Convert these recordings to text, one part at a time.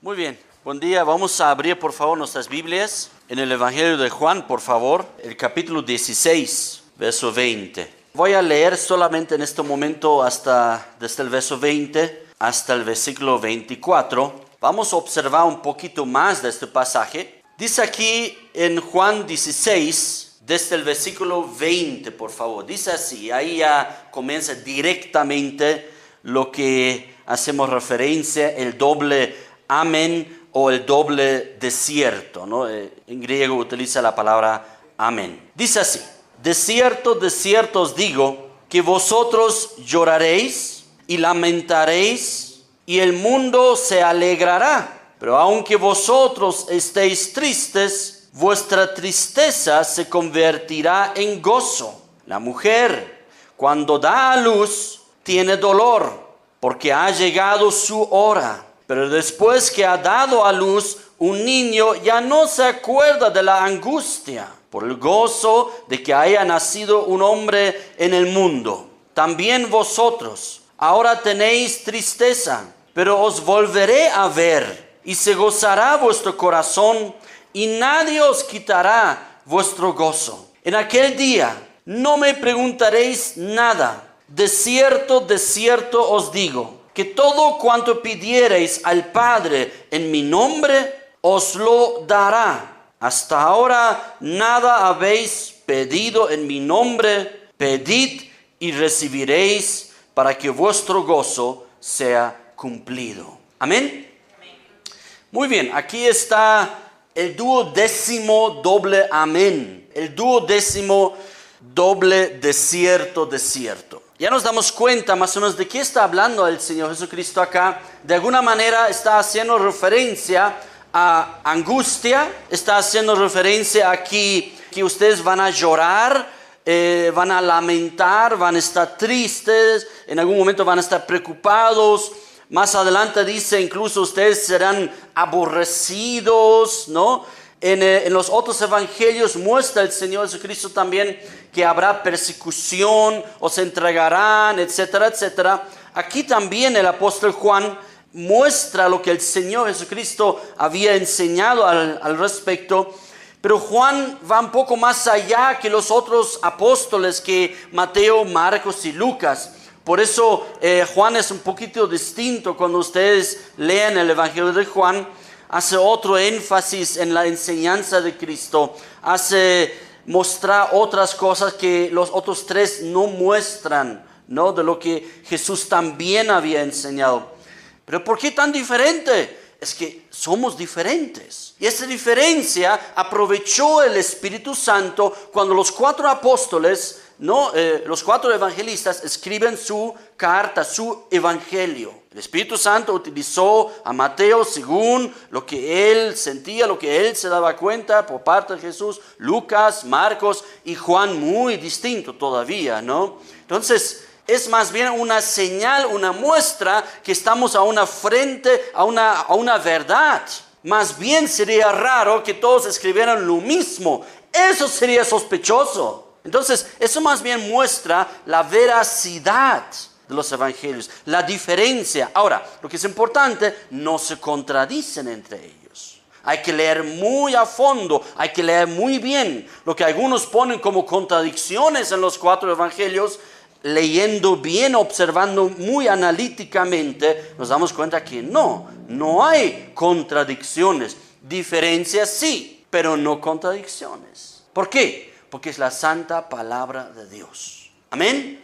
Muy bien, buen día. Vamos a abrir por favor nuestras Biblias en el Evangelio de Juan, por favor, el capítulo 16, verso 20. Voy a leer solamente en este momento desde el verso 20 hasta el versículo 24. Vamos a observar un poquito más de este pasaje. Dice aquí en Juan 16, desde el versículo 20, por favor. Dice así, ahí ya comienza directamente lo que hacemos referencia, el doble amén o el doble desierto, ¿no? En griego utiliza la palabra amén. Dice así: de cierto os digo que vosotros lloraréis y lamentaréis y el mundo se alegrará. Pero aunque vosotros estéis tristes, vuestra tristeza se convertirá en gozo. La mujer, cuando da a luz, tiene dolor porque ha llegado su hora. Pero después que ha dado a luz un niño, ya no se acuerda de la angustia por el gozo de que haya nacido un hombre en el mundo. También vosotros ahora tenéis tristeza, pero os volveré a ver y se gozará vuestro corazón y nadie os quitará vuestro gozo. En aquel día no me preguntaréis nada. De cierto os digo, que todo cuanto pidiereis al Padre en mi nombre, os lo dará. Hasta ahora nada habéis pedido en mi nombre. Pedid y recibiréis, para que vuestro gozo sea cumplido. Amén. Muy bien, aquí está el duodécimo doble amén. El duodécimo doble desierto. Ya nos damos cuenta más o menos de qué está hablando el Señor Jesucristo acá. De alguna manera está haciendo referencia a angustia, está haciendo referencia aquí que ustedes van a llorar, van a lamentar, van a estar tristes, en algún momento van a estar preocupados. Más adelante dice, incluso ustedes serán aborrecidos, ¿no? En los otros evangelios muestra el Señor Jesucristo también que habrá persecución, o se entregarán, etcétera, etcétera. Aquí también el apóstol Juan muestra lo que el Señor Jesucristo había enseñado al respecto. Pero Juan va un poco más allá que los otros apóstoles, que Mateo, Marcos y Lucas. Por eso Juan es un poquito distinto. Cuando ustedes lean el Evangelio de Juan, hace otro énfasis en la enseñanza de Cristo, hace mostrar otras cosas que los otros tres no muestran, ¿no? De lo que Jesús también había enseñado. Pero ¿por qué tan diferente? Es que somos diferentes. Y esa diferencia aprovechó el Espíritu Santo cuando los 4 apóstoles, ¿no? Los 4 evangelistas escriben su carta, su evangelio. El Espíritu Santo utilizó a Mateo según lo que él sentía, lo que él se daba cuenta por parte de Jesús. Lucas, Marcos y Juan muy distinto todavía, ¿no? Entonces es más bien una señal, una muestra que estamos frente a una verdad. Más bien sería raro que todos escribieran lo mismo. Eso sería sospechoso. Entonces, eso más bien muestra la veracidad de los evangelios, la diferencia. Ahora, lo que es importante, no se contradicen entre ellos. Hay que leer muy a fondo, hay que leer muy bien. Lo que algunos ponen como contradicciones en los 4 evangelios, leyendo bien, observando muy analíticamente, nos damos cuenta que no hay contradicciones. Diferencias sí, pero no contradicciones. ¿Por qué? Porque es la santa palabra de Dios. Amén.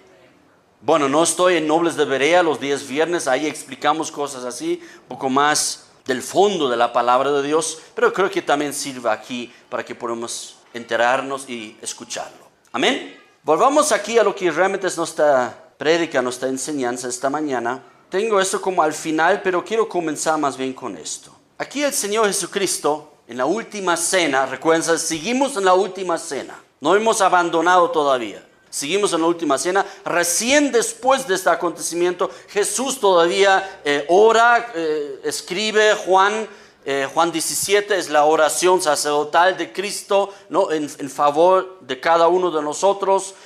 Bueno, no estoy en Nobles de Berea los días viernes, ahí explicamos cosas así, un poco más del fondo de la palabra de Dios, pero creo que también sirve aquí para que podamos enterarnos y escucharlo. Amén. Volvamos aquí a lo que realmente es nuestra prédica, nuestra enseñanza esta mañana. Tengo esto como al final, pero quiero comenzar más bien con esto. Aquí el Señor Jesucristo, en la última cena, recuerden, seguimos en la última cena, no hemos abandonado todavía. Seguimos en la última cena. Recién después de este acontecimiento, Jesús todavía ora, escribe Juan 17, es la oración sacerdotal de Cristo, ¿no? en favor de cada uno de nosotros.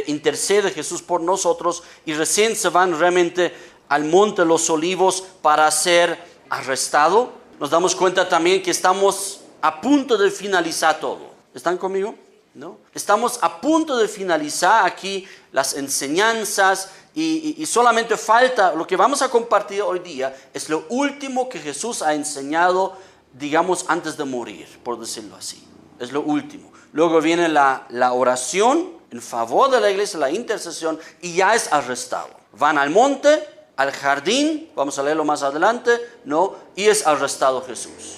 Intercede Jesús por nosotros y recién se van realmente al monte de los olivos para ser arrestado, nos damos cuenta también que estamos a punto de finalizar todo. ¿Están conmigo? ¿No? Estamos a punto de finalizar aquí las enseñanzas y solamente falta, lo que vamos a compartir hoy día es lo último que Jesús ha enseñado, digamos, antes de morir, por decirlo así. Es lo último. Luego viene la oración en favor de la iglesia, la intercesión, y ya es arrestado. Van al monte, al jardín, vamos a leerlo más adelante, ¿no? Y es arrestado Jesús.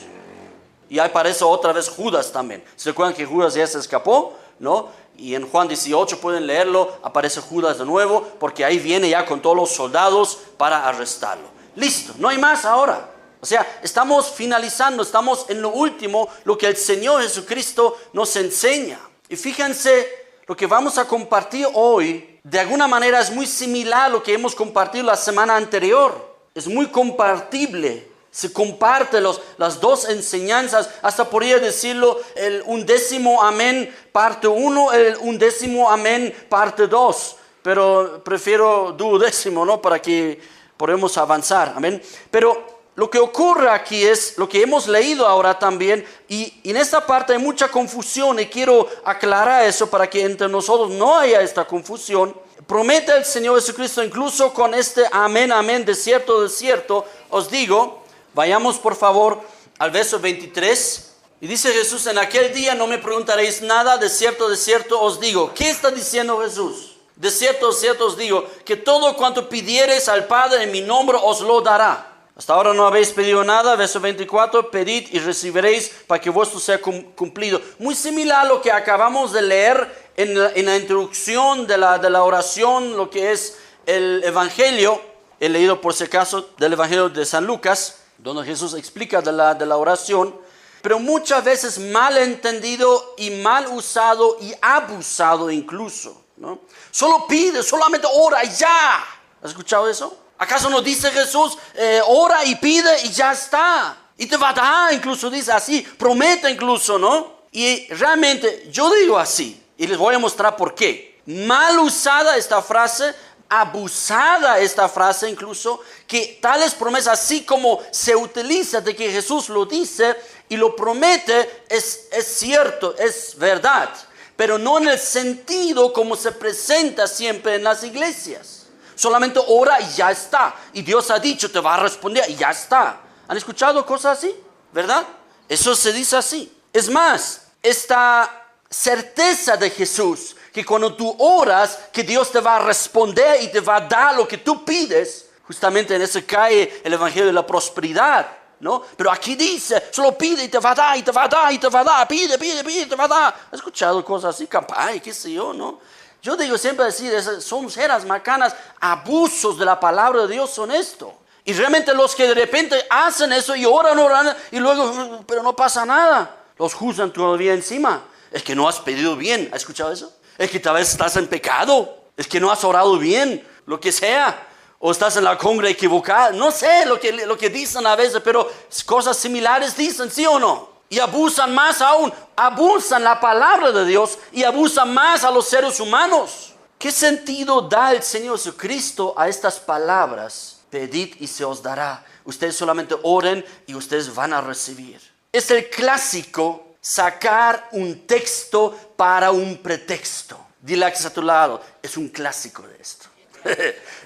Y ahí aparece otra vez Judas también. ¿Se acuerdan que Judas ya se escapó? ¿No? Y en Juan 18 pueden leerlo, aparece Judas de nuevo, porque ahí viene ya con todos los soldados para arrestarlo. Listo, no hay más ahora. O sea, estamos finalizando, estamos en lo último, lo que el Señor Jesucristo nos enseña. Y fíjense, lo que vamos a compartir hoy, de alguna manera es muy similar a lo que hemos compartido la semana anterior. Es muy compartible. Se comparte las dos enseñanzas, hasta podría decirlo el 11º amén parte 1, el 11º amén parte 2. Pero prefiero duodécimo, ¿no? Para que podamos avanzar, amén. Pero lo que ocurre aquí es lo que hemos leído ahora también, y en esta parte hay mucha confusión y quiero aclarar eso para que entre nosotros no haya esta confusión. Promete el Señor Jesucristo, incluso con este amén, amén, de cierto, os digo. Vayamos por favor al verso 23. Y dice Jesús, en aquel día no me preguntaréis nada, de cierto os digo. ¿Qué está diciendo Jesús? De cierto os digo, que todo cuanto pidiereis al Padre en mi nombre os lo dará. Hasta ahora no habéis pedido nada, verso 24, pedid y recibiréis para que vuestro sea cumplido. Muy similar a lo que acabamos de leer en la introducción de la oración, lo que es el Evangelio. He leído por si acaso del Evangelio de San Lucas, donde Jesús explica de la oración, pero muchas veces mal entendido y mal usado y abusado incluso, ¿no? Solo pide, solamente ora y ya. ¿Has escuchado eso? ¿Acaso no dice Jesús, ora y pide y ya está? Y te va a dar, incluso dice así, promete incluso, ¿no? Y realmente yo digo así, y les voy a mostrar por qué. Mal usada esta frase, abusada esta frase incluso, que tales promesas así como se utiliza de que Jesús lo dice y lo promete, es cierto, es verdad, pero no en el sentido como se presenta siempre en las iglesias. Solamente ora y ya está, y Dios ha dicho, te va a responder y ya está. ¿Han escuchado cosas así? ¿Verdad? Eso se dice así. Es más, esta certeza de Jesús, que cuando tú oras, que Dios te va a responder y te va a dar lo que tú pides. Justamente en eso cae el Evangelio de la prosperidad, ¿no? Pero aquí dice, solo pide y te va a dar, y te va a dar, y te va a dar. Pide, y te va a dar. ¿Has escuchado cosas así? Capaz, qué sé yo, ¿no? Yo digo siempre decir, son ceras macanas, abusos de la palabra de Dios son esto. Y realmente los que de repente hacen eso y oran, y luego, pero no pasa nada. Los juzgan todavía encima. Es que no has pedido bien. ¿Has escuchado eso? Es que tal vez estás en pecado, es que no has orado bien, lo que sea, o estás en la congre equivocada, no sé lo que dicen a veces, pero cosas similares dicen, ¿sí o no? Y abusan más aún, abusan la palabra de Dios y abusan más a los seres humanos. ¿Qué sentido da el Señor Jesucristo a estas palabras? Pedid y se os dará. Ustedes solamente oren y ustedes van a recibir. Es el clásico sacar un texto para un pretexto. Dile a que está a tu lado, es un clásico de esto.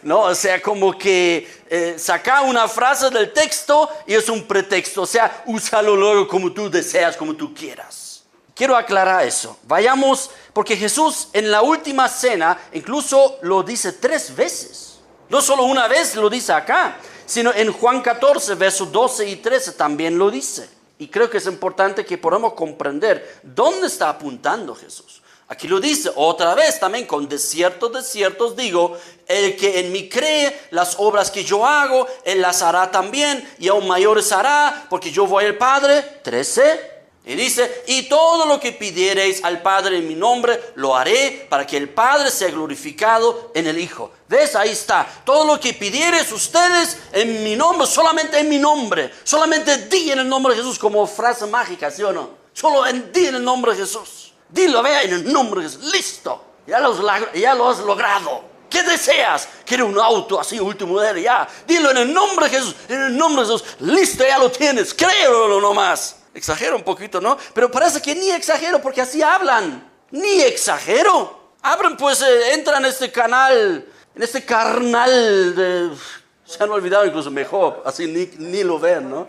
No, o sea, como que sacar una frase del texto y es un pretexto. O sea, úsalo luego como tú deseas, como tú quieras. Quiero aclarar eso. Vayamos, porque Jesús en la última cena incluso lo dice 3 veces. No solo una vez lo dice acá, sino en Juan 14, versos 12 y 13 también lo dice. Y creo que es importante que podamos comprender dónde está apuntando Jesús. Aquí lo dice otra vez también, con de cierto os digo, el que en mí cree, las obras que yo hago, él las hará también, y aún mayores hará, porque yo voy al Padre. 13. Y dice, y todo lo que pidiereis al Padre en mi nombre, lo haré para que el Padre sea glorificado en el Hijo. ¿Ves? Ahí está. Todo lo que pidiereis ustedes en mi nombre, solamente en mi nombre. Solamente di en el nombre de Jesús, como frase mágica, ¿sí o no? Solo di en el nombre de Jesús. Dilo, vea, en el nombre de Jesús. Listo. Ya lo has logrado. ¿Qué deseas? Quiero un auto así, último modelo, ya. Dilo en el nombre de Jesús, en el nombre de Jesús. Listo, ya lo tienes, créelo nomás. Exagero un poquito, ¿no? Pero parece que ni exagero, porque así hablan. Ni exagero. Abren pues, entran en este canal, en este carnal de... Se han olvidado incluso mejor, así ni lo ven, ¿no?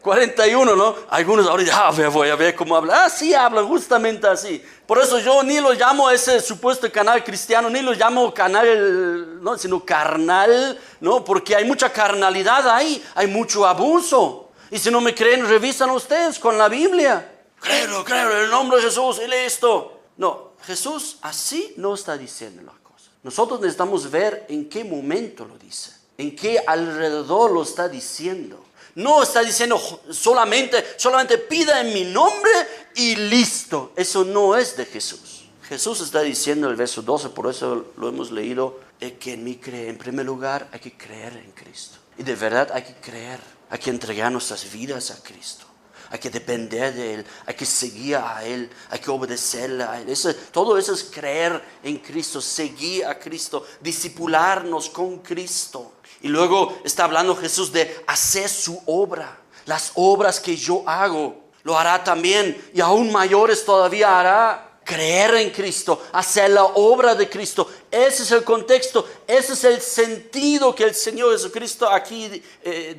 41, ¿no? Algunos ahorita, voy a ver cómo hablan. Sí hablan justamente así. Por eso yo ni lo llamo ese supuesto canal cristiano, ni lo llamo canal, no, sino carnal, ¿no? Porque hay mucha carnalidad ahí, hay mucho abuso. Y si no me creen, revisan ustedes con la Biblia. Créelo, en el nombre de Jesús, y esto. No, Jesús así no está diciendo las cosas. Nosotros necesitamos ver en qué momento lo dice, en qué alrededor lo está diciendo. No está diciendo solamente pida en mi nombre y listo. Eso no es de Jesús. Jesús está diciendo en el verso 12, por eso lo hemos leído, que en mí cree. En primer lugar, hay que creer en Cristo. Y de verdad hay que creer, hay que entregar nuestras vidas a Cristo. Hay que depender de Él, hay que seguir a Él, hay que obedecerle a Él. Todo eso es creer en Cristo, seguir a Cristo, discipularnos con Cristo. Y luego está hablando Jesús de hacer su obra. Las obras que yo hago, lo hará también. Y aún mayores todavía hará. Creer en Cristo, hacer la obra de Cristo. Ese es el contexto, ese es el sentido que el Señor Jesucristo aquí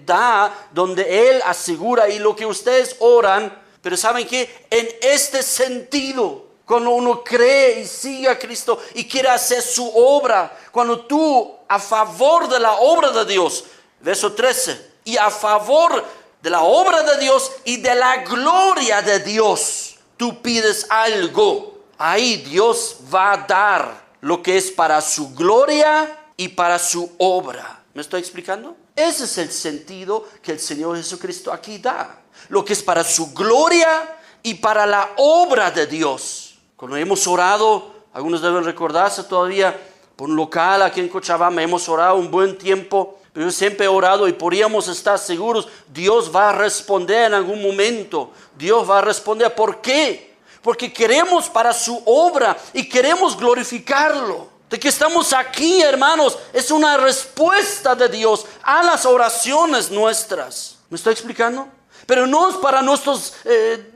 da, donde Él asegura y lo que ustedes oran. Pero ¿saben qué? En este sentido, cuando uno cree y sigue a Cristo y quiere hacer su obra, cuando tú a favor de la obra de Dios, verso 13, y a favor de la obra de Dios y de la gloria de Dios, tú pides algo. Ahí Dios va a dar lo que es para su gloria y para su obra. ¿Me estoy explicando? Ese es el sentido que el Señor Jesucristo aquí da. Lo que es para su gloria y para la obra de Dios. Cuando hemos orado, algunos deben recordarse todavía, por un local aquí en Cochabamba, hemos orado un buen tiempo. Pero yo siempre he orado y podríamos estar seguros, Dios va a responder en algún momento. Dios va a responder. ¿Por qué? Porque queremos para su obra y queremos glorificarlo. De que estamos aquí, hermanos, es una respuesta de Dios a las oraciones nuestras. ¿Me estoy explicando? Pero no es para nuestros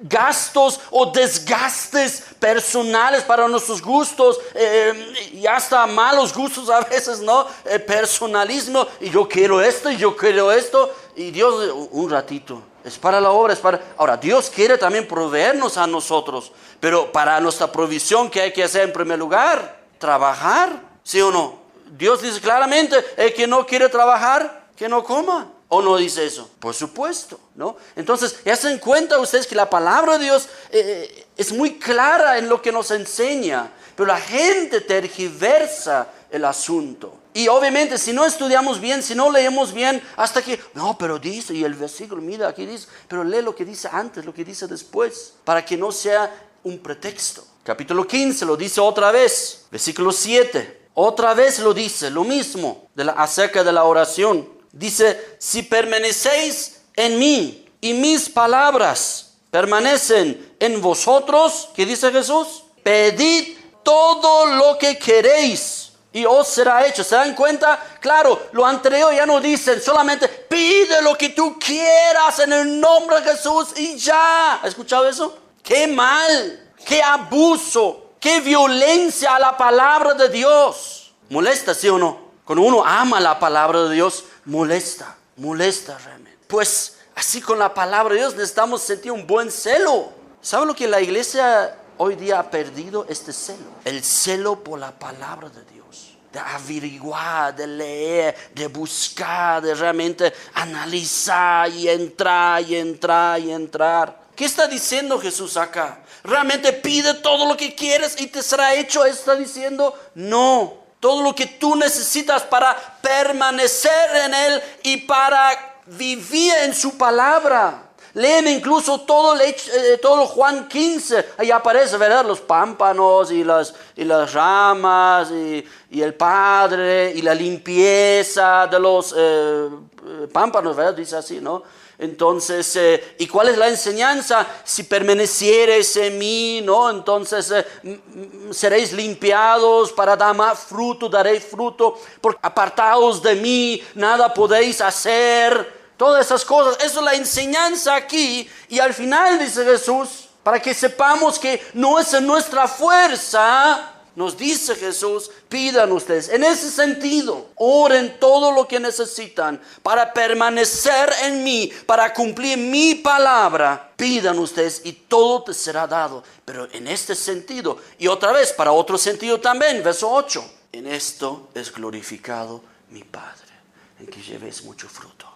gastos o desgastes personales, para nuestros gustos y hasta malos gustos a veces, ¿no? Personalismo, y yo quiero esto y yo quiero esto. Y Dios, un ratito, es para la obra, es para... Ahora, Dios quiere también proveernos a nosotros, pero para nuestra provisión, ¿qué hay que hacer en primer lugar? Trabajar, ¿sí o no? Dios dice claramente, el que no quiere trabajar, que no coma. ¿O no dice eso? Por supuesto, ¿no? Entonces, ya se dan cuenta ustedes que la palabra de Dios es muy clara en lo que nos enseña, pero la gente tergiversa el asunto. Y obviamente, si no estudiamos bien, si no leemos bien, hasta que, no, pero dice, y el versículo, mira, aquí dice, pero lee lo que dice antes, lo que dice después, para que no sea un pretexto. Capítulo 15 lo dice otra vez, versículo 7, otra vez lo dice, lo mismo, acerca de la oración. Dice, si permanecéis en mí y mis palabras permanecen en vosotros, ¿qué dice Jesús? Pedid todo lo que queréis y os será hecho. ¿Se dan cuenta? Claro, lo anterior ya no dicen, solamente pide lo que tú quieras en el nombre de Jesús y ya. ¿Has escuchado eso? ¡Qué mal! ¡Qué abuso! ¡Qué violencia a la palabra de Dios! ¿Molesta, sí o no? Cuando uno ama la palabra de Dios, molesta realmente. Pues así con la palabra de Dios necesitamos sentir un buen celo. ¿Saben lo que la iglesia hoy día ha perdido? Este celo. El celo por la palabra de Dios. De averiguar, de leer, de buscar, de realmente analizar y entrar. ¿Qué está diciendo Jesús acá? ¿Realmente pide todo lo que quieres y te será hecho? ¿Está diciendo? No. Todo lo que tú necesitas para permanecer en Él y para vivir en su palabra. Leen incluso todo Juan 15. Ahí aparece, ¿verdad? Los pámpanos y las ramas y el Padre y la limpieza de los pámpanos, ¿verdad? Dice así, ¿no? Entonces, ¿y cuál es la enseñanza? Si permaneciereis en mí, ¿no? Entonces seréis limpiados para dar más fruto, daréis fruto, porque apartados de mí, nada podéis hacer. Todas esas cosas, eso es la enseñanza aquí. Y al final dice Jesús, para que sepamos que no es en nuestra fuerza, nos dice Jesús, pidan ustedes. En ese sentido, oren todo lo que necesitan para permanecer en mí, para cumplir mi palabra. Pidan ustedes y todo te será dado. Pero en este sentido, y otra vez para otro sentido también, verso 8. En esto es glorificado mi Padre, en que llevéis mucho fruto.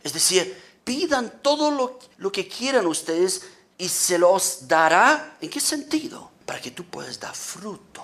Es decir, pidan todo lo que quieran ustedes y se los dará. ¿En qué sentido? Para que tú puedas dar fruto,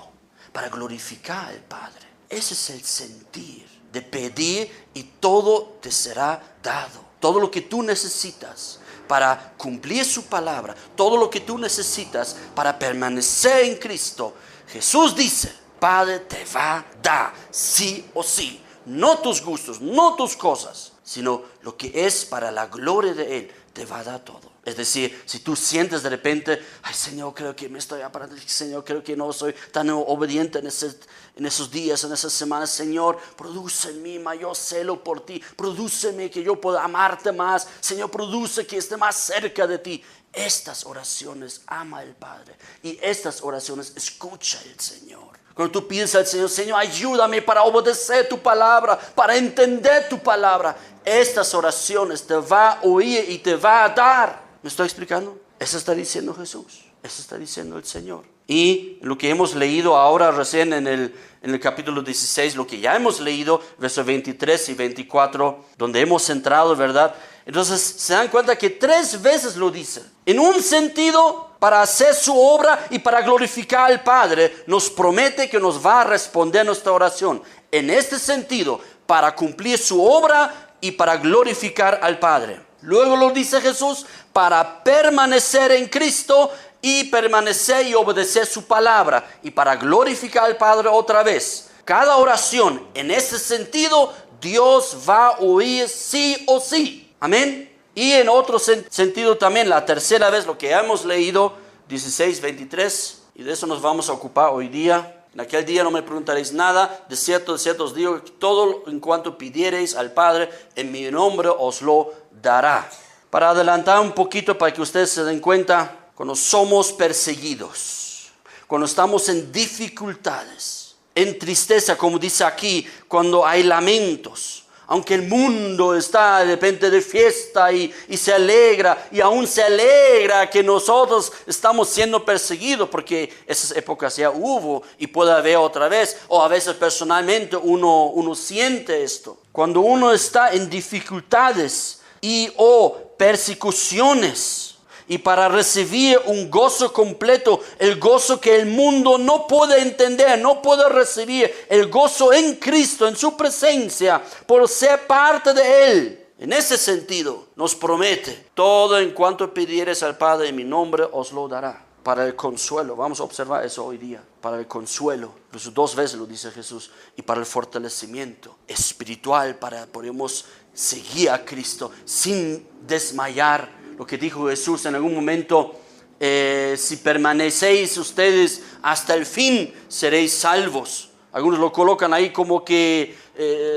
para glorificar al Padre. Ese es el sentir de pedir y todo te será dado. Todo lo que tú necesitas para cumplir su palabra, todo lo que tú necesitas para permanecer en Cristo, Jesús dice, Padre te va a dar, sí o sí. No tus gustos, no tus cosas, sino lo que es para la gloria de Él, te va a dar todo. Es decir, si tú sientes de repente, ay Señor, creo que me estoy apartando, Señor, creo que no soy tan obediente en esos días, en esas semanas, Señor, produce en mí mayor celo por ti, prodúceme que yo pueda amarte más, Señor, produce que esté más cerca de ti. Estas oraciones ama el Padre y estas oraciones escucha el Señor. Cuando tú pides al Señor, Señor, ayúdame para obedecer tu palabra, para entender tu palabra. Estas oraciones te va a oír y te va a dar. ¿Me estoy explicando? Eso está diciendo Jesús. Eso está diciendo el Señor. Y lo que hemos leído ahora recién en el capítulo 16, lo que ya hemos leído, versos 23 y 24, donde hemos entrado, ¿verdad? Entonces se dan cuenta que 3 veces lo dice. En un sentido, para hacer su obra y para glorificar al Padre, nos promete que nos va a responder nuestra oración. En este sentido, para cumplir su obra y para glorificar al Padre. Luego lo dice Jesús, para permanecer en Cristo y permanecer y obedecer su palabra y para glorificar al Padre otra vez. Cada oración en ese sentido, Dios va a oír sí o sí. Amén. Y en otro sentido también, la tercera vez, lo que hemos leído, 16, 23, y de eso nos vamos a ocupar hoy día. En aquel día no me preguntaréis nada, de cierto os digo que todo en cuanto pidiereis al Padre, en mi nombre os lo dará. Para adelantar un poquito, para que ustedes se den cuenta, cuando somos perseguidos, cuando estamos en dificultades, en tristeza, como dice aquí, cuando hay lamentos, aunque el mundo está de repente de fiesta y se alegra, y aún se alegra que nosotros estamos siendo perseguidos, porque esas épocas ya hubo y puede haber otra vez, o a veces personalmente uno siente esto. Cuando uno está en dificultades y o persecuciones, y para recibir un gozo completo, el gozo que el mundo no puede entender, no puede recibir, el gozo en Cristo, en su presencia, por ser parte de Él. En ese sentido, nos promete, todo en cuanto pidieres al Padre en mi nombre, os lo dará. Para el consuelo, vamos a observar eso hoy día, para el consuelo, incluso 2 veces lo dice Jesús, y para el fortalecimiento espiritual, para podemos seguir a Cristo sin desmayar. Lo que dijo Jesús en algún momento, si permanecéis ustedes hasta el fin, seréis salvos. Algunos lo colocan ahí como que,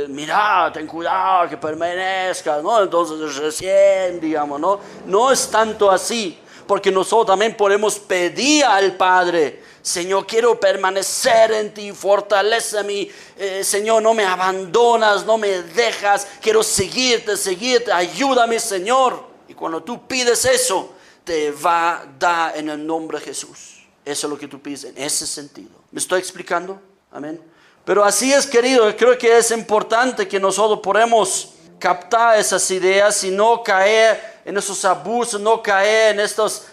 mira, ten cuidado que permanezcas, ¿no? Entonces recién, digamos, ¿no? No es tanto así, porque nosotros también podemos pedir al Padre, Señor, quiero permanecer en ti, fortaléceme, Señor, no me abandonas, no me dejas, quiero seguirte, ayúdame, Señor. Y cuando tú pides eso, te va a dar en el nombre de Jesús. Eso es lo que tú pides en ese sentido. ¿Me estoy explicando? Amén. Pero así es, querido, creo que es importante que nosotros podamos captar esas ideas y no caer en esos abusos, no caer en estos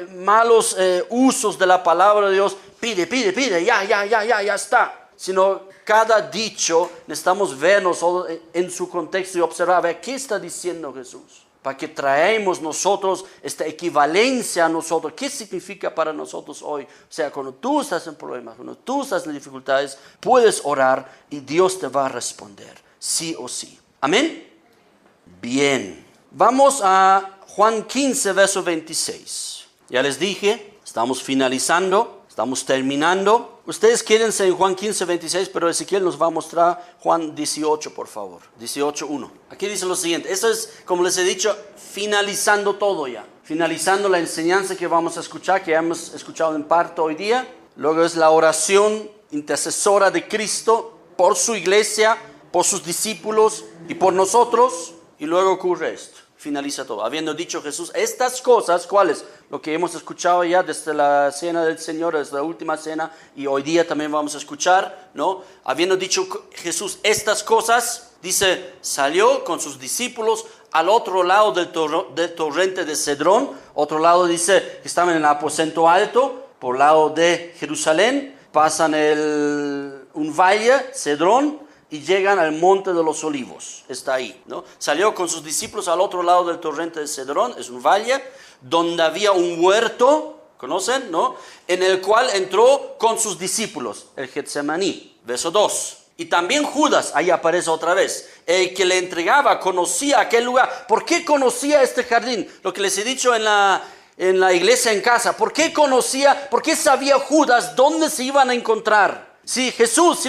malos usos de la palabra de Dios. Pide, ya está. Sino cada dicho necesitamos ver nosotros en su contexto y observar, a ver, ¿qué está diciendo Jesús? Para que traemos nosotros esta equivalencia a nosotros. ¿Qué significa para nosotros hoy? O sea, cuando tú estás en problemas, cuando tú estás en dificultades, puedes orar y Dios te va a responder, sí o sí. ¿Amén? Bien. Vamos a Juan 15, verso 26. Ya les dije, estamos finalizando, estamos terminando. Ustedes quédense en Juan 15, 26, pero Ezequiel nos va a mostrar Juan 18, por favor. 18, 1. Aquí dice lo siguiente. Esto es, como les he dicho, finalizando todo ya. Finalizando la enseñanza que vamos a escuchar, que hemos escuchado en parte hoy día. Luego es la oración intercesora de Cristo por su iglesia, por sus discípulos y por nosotros. Y luego ocurre esto. Finaliza todo. Habiendo dicho Jesús estas cosas, ¿cuáles? Lo que hemos escuchado ya desde la cena del Señor, desde la última cena, y hoy día también vamos a escuchar, ¿no? Habiendo dicho Jesús estas cosas, dice, salió con sus discípulos al otro lado del torrente de Cedrón. Otro lado dice que estaban en el aposento alto, por lado de Jerusalén. Pasan un valle, Cedrón, y llegan al monte de los olivos. Está ahí, ¿no? Salió con sus discípulos al otro lado del torrente de Cedrón, es un valle, donde había un huerto, ¿conocen? ¿No? En el cual entró con sus discípulos, el Getsemaní. Verso 2. Y también Judas, ahí aparece otra vez, el que le entregaba, conocía aquel lugar. ¿Por qué conocía este jardín? Lo que les he dicho en la iglesia en casa. ¿Por qué conocía, por qué sabía Judas dónde se iban a encontrar? Si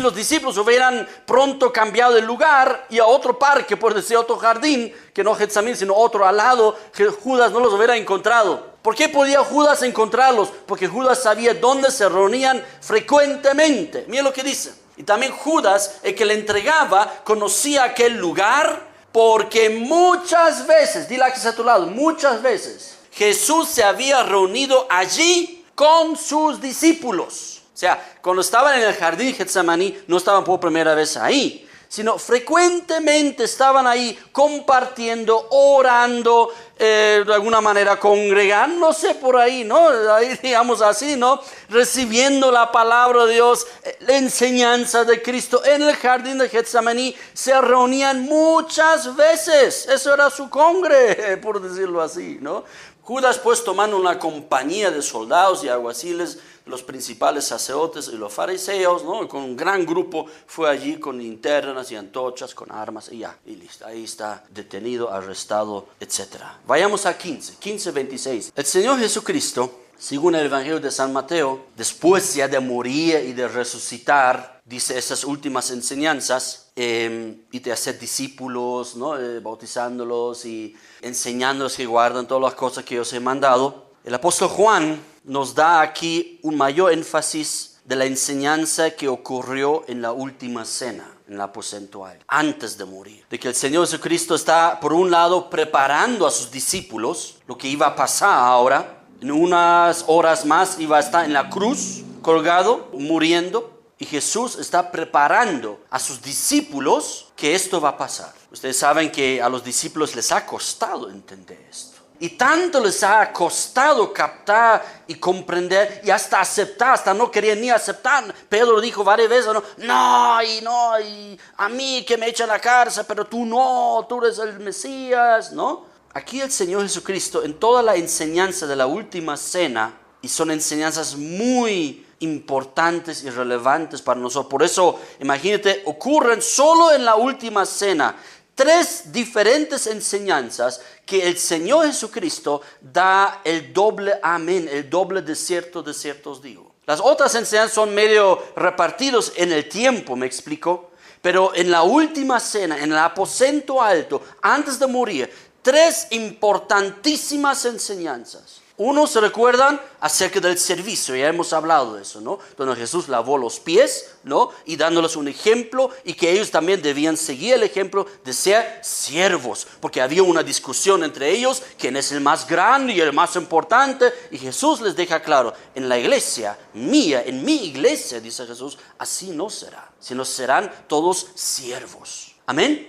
los discípulos hubieran pronto cambiado de lugar y a otro parque, por decir otro jardín, que no Getsemaní, sino otro al lado, Judas no los hubiera encontrado. ¿Por qué podía Judas encontrarlos? Porque Judas sabía dónde se reunían frecuentemente. Miren lo que dice. Y también Judas, el que le entregaba, conocía aquel lugar porque muchas veces, dile a que está a tu lado, muchas veces, Jesús se había reunido allí con sus discípulos. O sea, cuando estaban en el jardín Getsemaní, no estaban por primera vez ahí, sino frecuentemente estaban ahí compartiendo, orando, de alguna manera congregándose por ahí, ¿no? Ahí, digamos así, ¿no? Recibiendo la palabra de Dios, la enseñanza de Cristo. En el jardín de Getsemaní se reunían muchas veces. Eso era su congre, por decirlo así, ¿no? Judas, pues, tomando una compañía de soldados y alguaciles, los principales sacerdotes y los fariseos, ¿no? Con un gran grupo fue allí con linternas y antorchas, con armas y ya, y listo. Ahí está detenido, arrestado, etc. Vayamos a 15, 26. El Señor Jesucristo, según el Evangelio de San Mateo, después ya de morir y de resucitar, dice esas últimas enseñanzas, y de hacer discípulos, ¿no? Bautizándolos y enseñándolos que guardan todas las cosas que os he mandado. El apóstol Juan nos da aquí un mayor énfasis de la enseñanza que ocurrió en la última cena, en el aposento alto, antes de morir. De que el Señor Jesucristo está, por un lado, preparando a sus discípulos, lo que iba a pasar ahora. En unas horas más iba a estar en la cruz, colgado, muriendo. Y Jesús está preparando a sus discípulos que esto va a pasar. Ustedes saben que a los discípulos les ha costado entender esto. Y tanto les ha costado captar y comprender y hasta aceptar, hasta no querían ni aceptar. Pedro dijo varias veces, no, y a mí que me echan a la cárcel, pero tú no, tú eres el Mesías, ¿no? Aquí el Señor Jesucristo, en toda la enseñanza de la última cena, y son enseñanzas muy importantes y relevantes para nosotros. Por eso, imagínate, ocurren solo en la última cena 3 diferentes enseñanzas que el Señor Jesucristo da el doble amén, el doble de cierto os digo. Las otras enseñanzas son medio repartidos en el tiempo, me explico. Pero en la última cena, en el aposento alto, antes de morir, 3 importantísimas enseñanzas. Uno, se recuerdan acerca del servicio, ya hemos hablado de eso, ¿no? Donde Jesús lavó los pies, ¿no? Y dándoles un ejemplo, y que ellos también debían seguir el ejemplo de ser siervos, porque había una discusión entre ellos, quién es el más grande y el más importante, y Jesús les deja claro, en la iglesia mía, en mi iglesia, dice Jesús, así no será, sino serán todos siervos. Amén.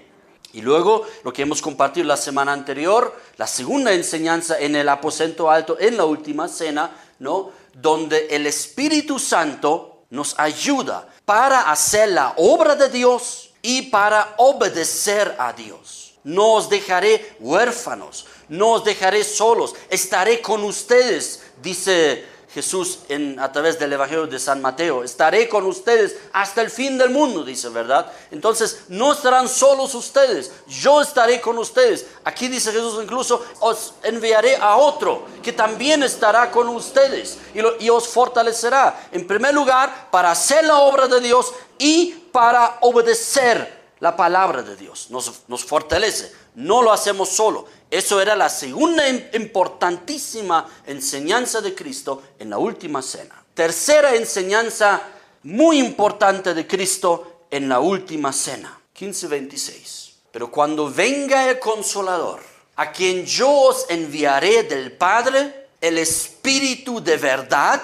Y luego, lo que hemos compartido la semana anterior, la segunda enseñanza en el aposento alto, en la última cena, ¿no? Donde el Espíritu Santo nos ayuda para hacer la obra de Dios y para obedecer a Dios. No os dejaré huérfanos, no os dejaré solos, estaré con ustedes, dice Jesús a través del Evangelio de San Mateo. Estaré con ustedes hasta el fin del mundo, dice, ¿verdad? Entonces, no estarán solos ustedes, yo estaré con ustedes. Aquí dice Jesús incluso, os enviaré a otro que también estará con ustedes y os fortalecerá. En primer lugar, para hacer la obra de Dios y para obedecer la palabra de Dios. Nos fortalece, no lo hacemos solo. Eso era la segunda importantísima enseñanza de Cristo en la última cena. Tercera enseñanza muy importante de Cristo en la última cena. 15:26. Pero cuando venga el Consolador, a quien yo os enviaré del Padre, el Espíritu de verdad,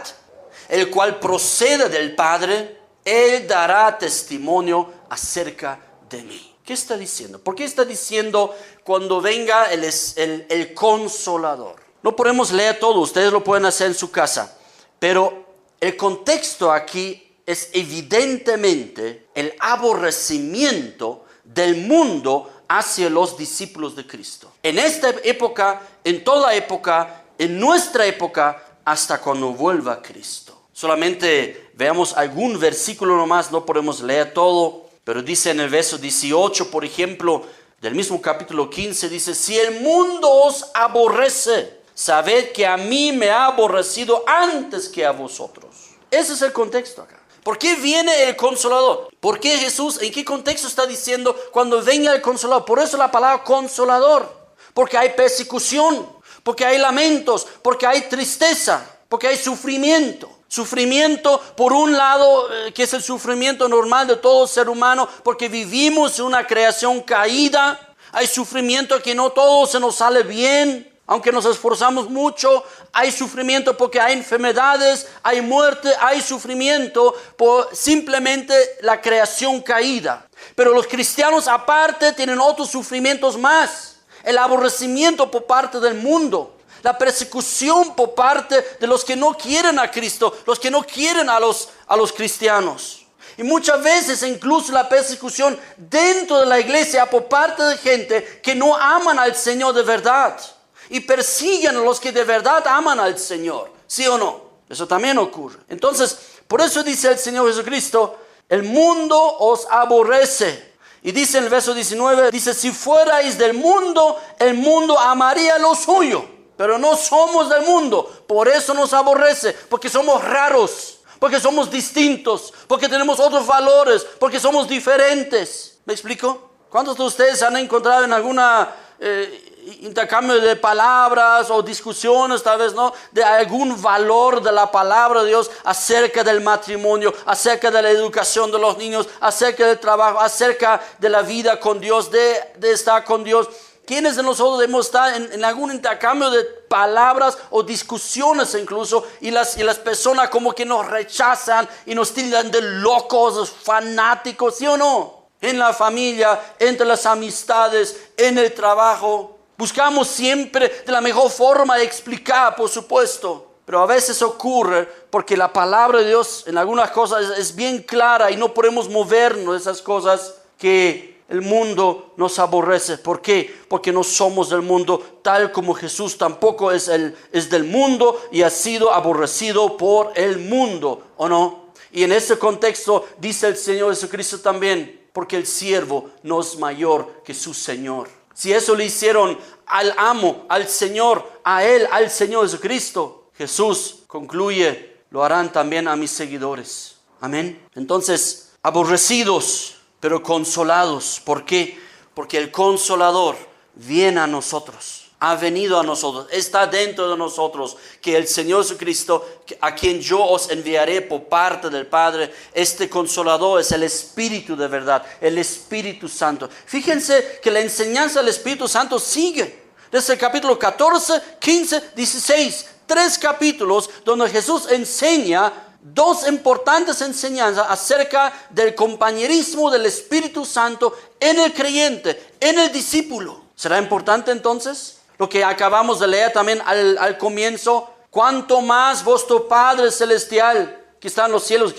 el cual procede del Padre, Él dará testimonio acerca de mí. ¿Qué está diciendo? ¿Por qué está diciendo cuando venga el Consolador? No podemos leer todo, ustedes lo pueden hacer en su casa, pero el contexto aquí es evidentemente el aborrecimiento del mundo hacia los discípulos de Cristo. En esta época, en toda época, en nuestra época, hasta cuando vuelva Cristo. Solamente veamos algún versículo nomás, no podemos leer todo. Pero dice en el verso 18, por ejemplo, del mismo capítulo 15, dice, si el mundo os aborrece, sabed que a mí me ha aborrecido antes que a vosotros. Ese es el contexto acá. ¿Por qué viene el Consolador? ¿Por qué Jesús, en qué contexto está diciendo cuando venga el Consolador? Por eso la palabra Consolador. Porque hay persecución, porque hay lamentos, porque hay tristeza, porque hay sufrimiento. Sufrimiento, por un lado, que es el sufrimiento normal de todo ser humano, porque vivimos en una creación caída. Hay sufrimiento que no todo se nos sale bien, aunque nos esforzamos mucho. Hay sufrimiento porque hay enfermedades, hay muerte, hay sufrimiento por simplemente la creación caída. Pero los cristianos aparte tienen otros sufrimientos más. El aborrecimiento por parte del mundo. La persecución por parte de los que no quieren a Cristo, los que no quieren a los cristianos. Y muchas veces incluso la persecución dentro de la iglesia por parte de gente que no aman al Señor de verdad. Y persiguen a los que de verdad aman al Señor. ¿Sí o no? Eso también ocurre. Entonces, por eso dice el Señor Jesucristo, el mundo os aborrece. Y dice en el verso 19, dice, si fuerais del mundo, el mundo amaría lo suyo. Pero no somos del mundo, por eso nos aborrece, porque somos raros, porque somos distintos, porque tenemos otros valores, porque somos diferentes. ¿Me explico? ¿Cuántos de ustedes han encontrado en alguna intercambio de palabras o discusiones, tal vez, ¿no?, de algún valor de la palabra de Dios acerca del matrimonio, acerca de la educación de los niños, acerca del trabajo, acerca de la vida con Dios, de estar con Dios? ¿Quiénes de nosotros hemos estado en algún intercambio de palabras o discusiones incluso y las personas como que nos rechazan y nos tildan de locos, fanáticos, ¿sí o no? En la familia, entre las amistades, en el trabajo. Buscamos siempre de la mejor forma de explicar, por supuesto. Pero a veces ocurre porque la palabra de Dios en algunas cosas es bien clara y no podemos movernos de esas cosas que el mundo nos aborrece. ¿Por qué? Porque no somos del mundo, tal como Jesús tampoco es del mundo y ha sido aborrecido por el mundo, ¿o no? Y en ese contexto dice el Señor Jesucristo también, porque el siervo no es mayor que su Señor. Si eso le hicieron al amo, al Señor, a Él, al Señor Jesucristo, Jesús concluye, lo harán también a mis seguidores. Amén. Entonces, aborrecidos, pero consolados. ¿Por qué? Porque el Consolador viene a nosotros, ha venido a nosotros, está dentro de nosotros, que el Señor Jesucristo, a quien yo os enviaré por parte del Padre, este Consolador es el Espíritu de verdad, el Espíritu Santo. Fíjense que la enseñanza del Espíritu Santo sigue desde el capítulo 14, 15, 16, 3 capítulos donde Jesús enseña dos importantes enseñanzas acerca del compañerismo del Espíritu Santo en el creyente, en el discípulo. ¿Será importante entonces? Lo que acabamos de leer también al comienzo, cuanto más vuestro Padre Celestial, que está en los cielos,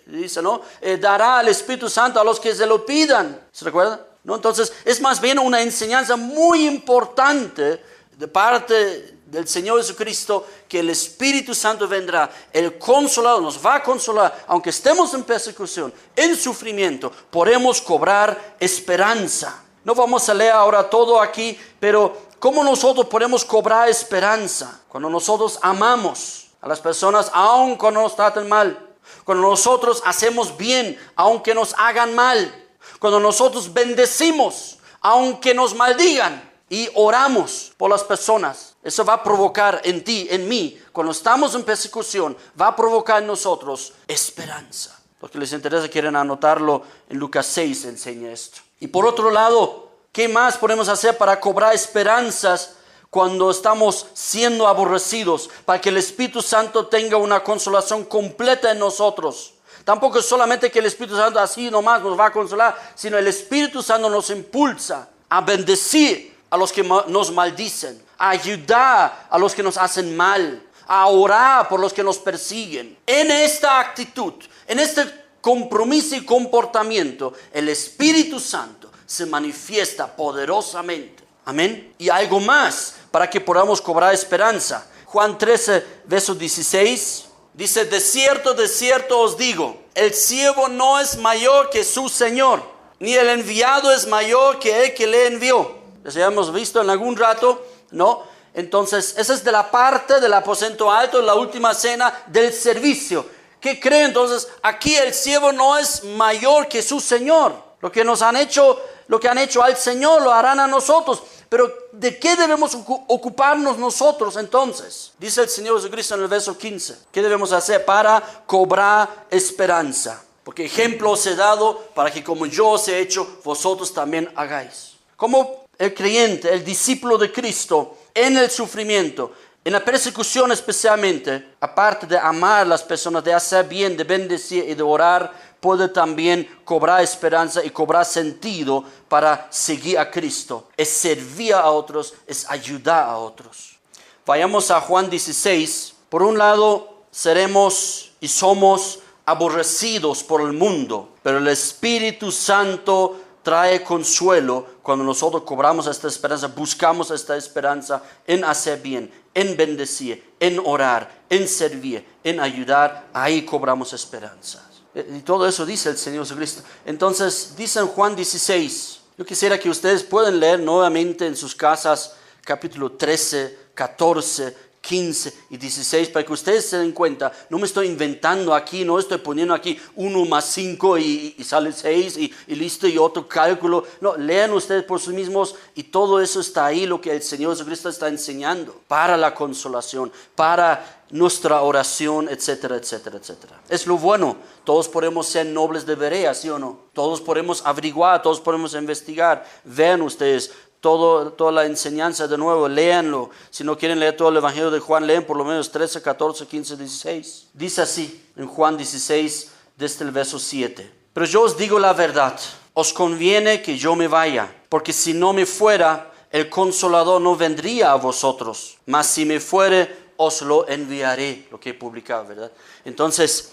dice, ¿no?, dará al Espíritu Santo a los que se lo pidan. ¿Se recuerda? ¿No? Entonces es más bien una enseñanza muy importante de parte del Señor Jesucristo, que el Espíritu Santo vendrá, el Consolador nos va a consolar, aunque estemos en persecución, en sufrimiento, podemos cobrar esperanza. No vamos a leer ahora todo aquí, pero ¿cómo nosotros podemos cobrar esperanza? Cuando nosotros amamos a las personas, aun cuando nos traten mal. Cuando nosotros hacemos bien, aunque nos hagan mal. Cuando nosotros bendecimos, aunque nos maldigan. Y oramos por las personas. Eso va a provocar en ti, en mí, cuando estamos en persecución, va a provocar en nosotros esperanza. Los que les interesa quieren anotarlo, en Lucas 6 enseña esto. Y por otro lado, ¿qué más podemos hacer para cobrar esperanzas cuando estamos siendo aborrecidos? Para que el Espíritu Santo tenga una consolación completa en nosotros. Tampoco es solamente que el Espíritu Santo así nomás nos va a consolar, sino el Espíritu Santo nos impulsa a bendecir a los que nos maldicen, a ayudar a los que nos hacen mal, a orar por los que nos persiguen. En esta actitud, en este compromiso y comportamiento, el Espíritu Santo se manifiesta poderosamente. Amén. Y algo más para que podamos cobrar esperanza. Juan 13, verso 16, dice: de cierto os digo, el siervo no es mayor que su Señor, ni el enviado es mayor que el que le envió. Ya hemos visto en algún rato, ¿no? Entonces, esa es de la parte del aposento alto, la última cena del servicio. ¿Qué cree entonces? Aquí el siervo no es mayor que su Señor. Lo que han hecho al Señor lo harán a nosotros. Pero ¿de qué debemos ocuparnos nosotros entonces? Dice el Señor Jesucristo en el verso 15. ¿Qué debemos hacer para cobrar esperanza? Porque ejemplo os he dado para que como yo os he hecho, vosotros también hagáis. Como el creyente, el discípulo de Cristo, en el sufrimiento, en la persecución especialmente, aparte de amar a las personas, de hacer bien, de bendecir y de orar, puede también cobrar esperanza y cobrar sentido para seguir a Cristo. Es servir a otros, es ayudar a otros. Vayamos a Juan 16. Por un lado, seremos y somos aborrecidos por el mundo, pero el Espíritu Santo trae consuelo cuando nosotros cobramos esta esperanza, buscamos esta esperanza en hacer bien, en bendecir, en orar, en servir, en ayudar. Ahí cobramos esperanza. Y todo eso dice el Señor Jesucristo. Entonces dice en Juan 16, yo quisiera que ustedes puedan leer nuevamente en sus casas capítulo 13, 14, 15 y 16, para que ustedes se den cuenta. No me estoy inventando aquí, no estoy poniendo aquí 1 más 5 y sale 6 y listo, y otro cálculo. No, lean ustedes por sí mismos, y todo eso está ahí, lo que el Señor Jesucristo está enseñando para la consolación, para nuestra oración, etcétera, etcétera, etcétera. Es lo bueno. Todos podemos ser nobles de Berea, ¿sí o no? Todos podemos averiguar, todos podemos investigar. Vean ustedes toda la enseñanza de nuevo, léanlo. Si no quieren leer todo el Evangelio de Juan, leen por lo menos 13, 14, 15, 16. Dice así en Juan 16, desde el verso 7. Pero yo os digo la verdad, os conviene que yo me vaya, porque si no me fuera, el Consolador no vendría a vosotros, mas si me fuere, os lo enviaré. Lo que he publicado, ¿verdad? Entonces,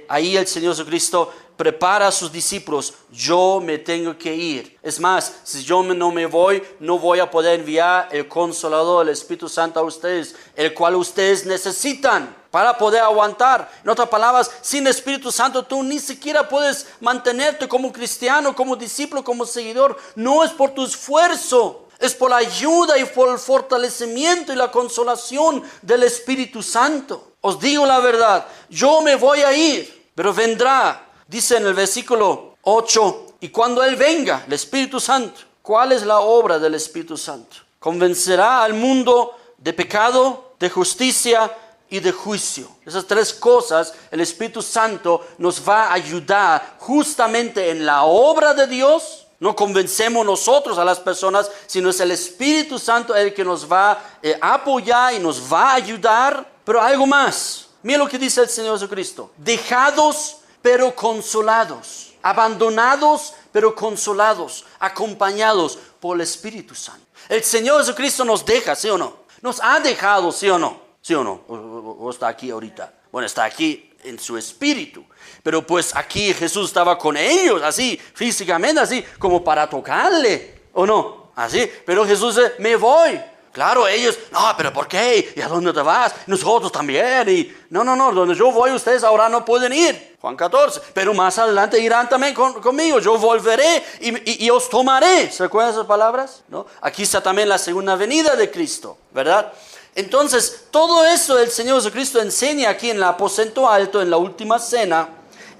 ahí el Señor Jesucristo prepara a sus discípulos. Yo me tengo que ir. Es más, si yo no me voy, no voy a poder enviar el Consolador, el Espíritu Santo a ustedes, el cual ustedes necesitan para poder aguantar. En otras palabras, sin Espíritu Santo tú ni siquiera puedes mantenerte como cristiano, como discípulo, como seguidor. No es por tu esfuerzo, es por la ayuda y por el fortalecimiento y la consolación del Espíritu Santo. Os digo la verdad, yo me voy a ir, pero vendrá. Dice en el versículo 8, y cuando Él venga, el Espíritu Santo, ¿cuál es la obra del Espíritu Santo? Convencerá al mundo de pecado, de justicia y de juicio. Esas tres cosas el Espíritu Santo nos va a ayudar justamente en la obra de Dios. No convencemos nosotros a las personas, sino es el Espíritu Santo el que nos va a apoyar y nos va a ayudar. Pero algo más. Mira lo que dice el Señor Jesucristo. Dejados pero consolados, abandonados pero consolados, acompañados por el Espíritu Santo. El Señor Jesucristo nos deja, ¿sí o no? Nos ha dejado, ¿sí o no? ¿Sí o no? ¿O está aquí ahorita? Bueno, está aquí en su espíritu. Pero pues aquí Jesús estaba con ellos, así, físicamente, así, como para tocarle, ¿o no? Así, pero Jesús dice, me voy. Claro, ellos, no, pero ¿por qué? ¿Y a dónde te vas? Nosotros también. Y no, donde yo voy ustedes ahora no pueden ir. Juan 14. Pero más adelante irán también conmigo. Yo volveré y os tomaré. ¿Se acuerdan esas palabras? ¿No? Aquí está también la segunda venida de Cristo, ¿verdad? Entonces, todo eso el Señor Jesucristo enseña aquí en el aposento alto, en la última cena.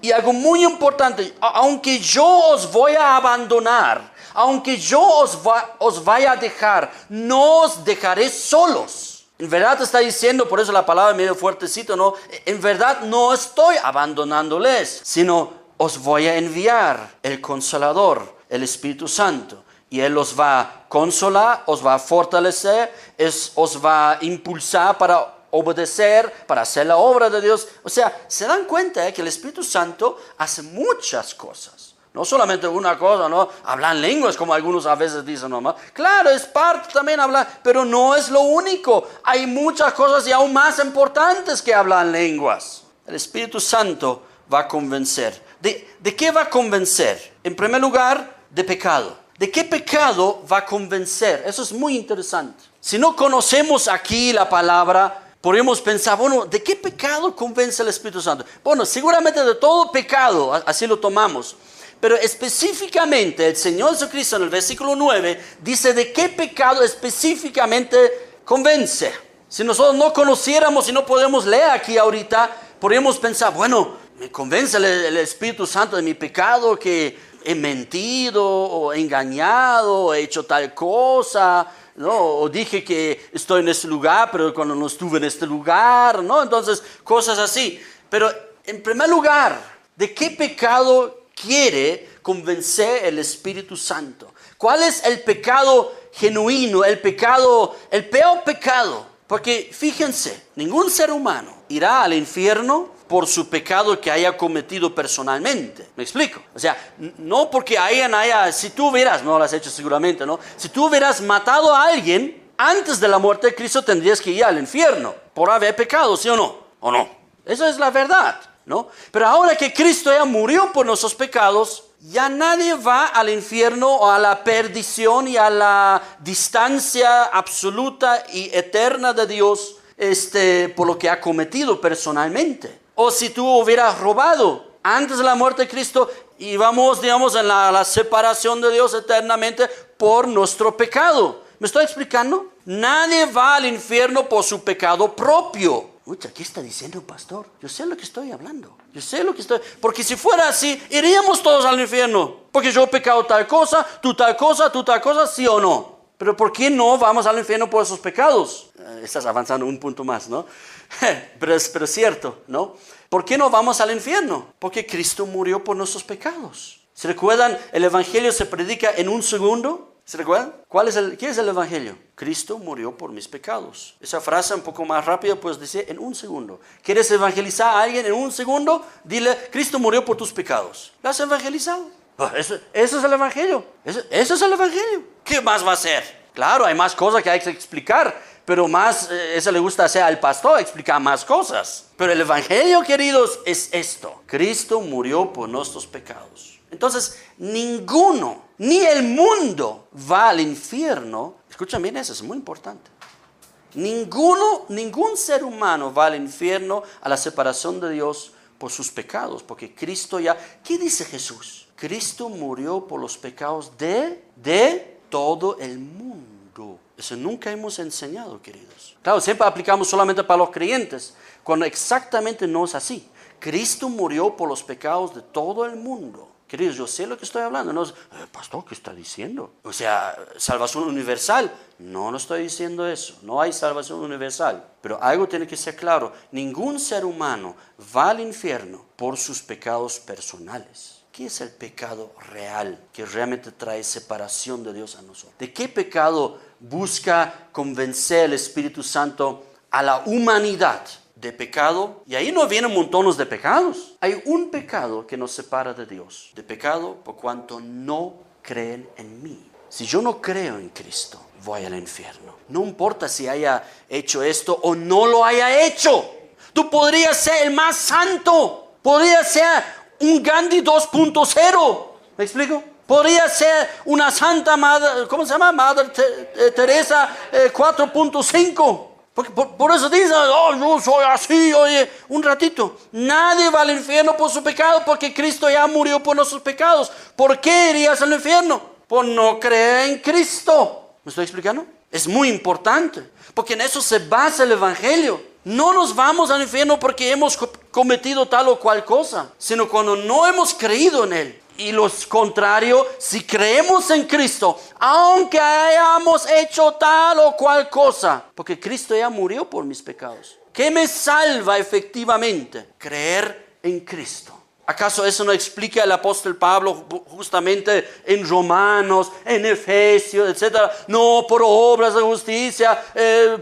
Y algo muy importante, aunque yo os voy a abandonar, aunque yo os vaya a dejar, no os dejaré solos. En verdad te está diciendo, por eso la palabra medio fuertecito, ¿no? En verdad no estoy abandonándoles, sino os voy a enviar el Consolador, el Espíritu Santo. Y Él os va a consolar, os va a fortalecer, os va a impulsar para obedecer, para hacer la obra de Dios. O sea, se dan cuenta que el Espíritu Santo hace muchas cosas. No solamente una cosa, ¿no? Hablan lenguas, como algunos a veces dicen nomás. Claro, es parte también hablar, pero no es lo único. Hay muchas cosas y aún más importantes que hablan lenguas. El Espíritu Santo va a convencer. ¿De qué va a convencer? En primer lugar, de pecado. ¿De qué pecado va a convencer? Eso es muy interesante. Si no conocemos aquí la palabra, podríamos pensar, bueno, ¿de qué pecado convence el Espíritu Santo? Bueno, seguramente de todo pecado, así lo tomamos. Pero específicamente el Señor Jesucristo en el versículo 9 dice de qué pecado específicamente convence. Si nosotros no conociéramos y no podemos leer aquí ahorita, podríamos pensar, bueno, me convence el Espíritu Santo de mi pecado, que he mentido o he engañado, o he hecho tal cosa, ¿no? O dije que estoy en este lugar, pero cuando no estuve en este lugar, ¿no? Entonces, cosas así. Pero en primer lugar, ¿de qué pecado quiere convencer el Espíritu Santo? ¿Cuál es el pecado genuino, el peor pecado? Porque fíjense, ningún ser humano irá al infierno por su pecado que haya cometido personalmente. ¿Me explico? O sea, no porque si tú hubieras, no lo has hecho seguramente, ¿no? Si tú hubieras matado a alguien antes de la muerte de Cristo, tendrías que ir al infierno por haber pecado, ¿sí o no? ¿O no? Esa es la verdad, ¿no? Pero ahora que Cristo ya murió por nuestros pecados, ya nadie va al infierno o a la perdición y a la distancia absoluta y eterna de Dios por lo que ha cometido personalmente. O si tú hubieras robado antes de la muerte de Cristo, íbamos, digamos, en la separación de Dios eternamente por nuestro pecado. ¿Me estoy explicando? Nadie va al infierno por su pecado propio. Uy, ¿qué está diciendo, pastor? Yo sé lo que estoy hablando. Porque si fuera así, iríamos todos al infierno. Porque yo he pecado tal cosa, tú tal cosa, ¿sí o no? Pero ¿por qué no vamos al infierno por esos pecados? Estás avanzando un punto más, ¿no? pero es cierto, ¿no? ¿Por qué no vamos al infierno? Porque Cristo murió por nuestros pecados. ¿Se recuerdan? El Evangelio se predica en un segundo. ¿Se recuerdan? ¿Qué es el Evangelio? Cristo murió por mis pecados. Esa frase un poco más rápida puedes decir en un segundo. ¿Quieres evangelizar a alguien en un segundo? Dile, Cristo murió por tus pecados. ¿Lo has evangelizado? Eso es el Evangelio. Eso es el Evangelio. ¿Qué más va a ser? Claro, hay más cosas que hay que explicar, pero más, eso le gusta hacer al pastor, explicar más cosas. Pero el Evangelio, queridos, es esto. Cristo murió por nuestros pecados. Entonces, ninguno, ni el mundo va al infierno. Escuchen bien eso, es muy importante. Ningún ser humano va al infierno, a la separación de Dios por sus pecados, porque Cristo ya... ¿Qué dice Jesús? Cristo murió por los pecados de todo el mundo. Eso nunca hemos enseñado, queridos. Claro, siempre aplicamos solamente para los creyentes, cuando exactamente no es así. Cristo murió por los pecados de todo el mundo. Queridos, yo sé lo que estoy hablando. No es, pastor, ¿qué está diciendo? O sea, salvación universal. No estoy diciendo eso. No hay salvación universal. Pero algo tiene que ser claro. Ningún ser humano va al infierno por sus pecados personales. ¿Qué es el pecado real que realmente trae separación de Dios a nosotros? ¿De qué pecado busca convencer el Espíritu Santo a la humanidad? De pecado, y ahí no vienen montones de pecados. Hay un pecado que nos separa de Dios. De pecado por cuanto no creen en mí. Si yo no creo en Cristo, voy al infierno. No importa si haya hecho esto o no lo haya hecho. Tú podrías ser el más santo. Podrías ser un Gandhi 2.0. ¿Me explico? Podría ser una santa madre, ¿cómo se llama? Madre Teresa 4.5. Por eso dicen, oh, yo soy así, oye, un ratito. Nadie va al infierno por su pecado porque Cristo ya murió por nuestros pecados. ¿Por qué irías al infierno? Por no creer en Cristo. ¿Me estoy explicando? Es muy importante, porque en eso se basa el Evangelio. No nos vamos al infierno porque hemos cometido tal o cual cosa, sino cuando no hemos creído en Él. Y lo contrario, si creemos en Cristo, aunque hayamos hecho tal o cual cosa, porque Cristo ya murió por mis pecados. ¿Qué me salva efectivamente? Creer en Cristo. ¿Acaso eso no explica el apóstol Pablo justamente en Romanos, en Efesios, etcétera? No por obras de justicia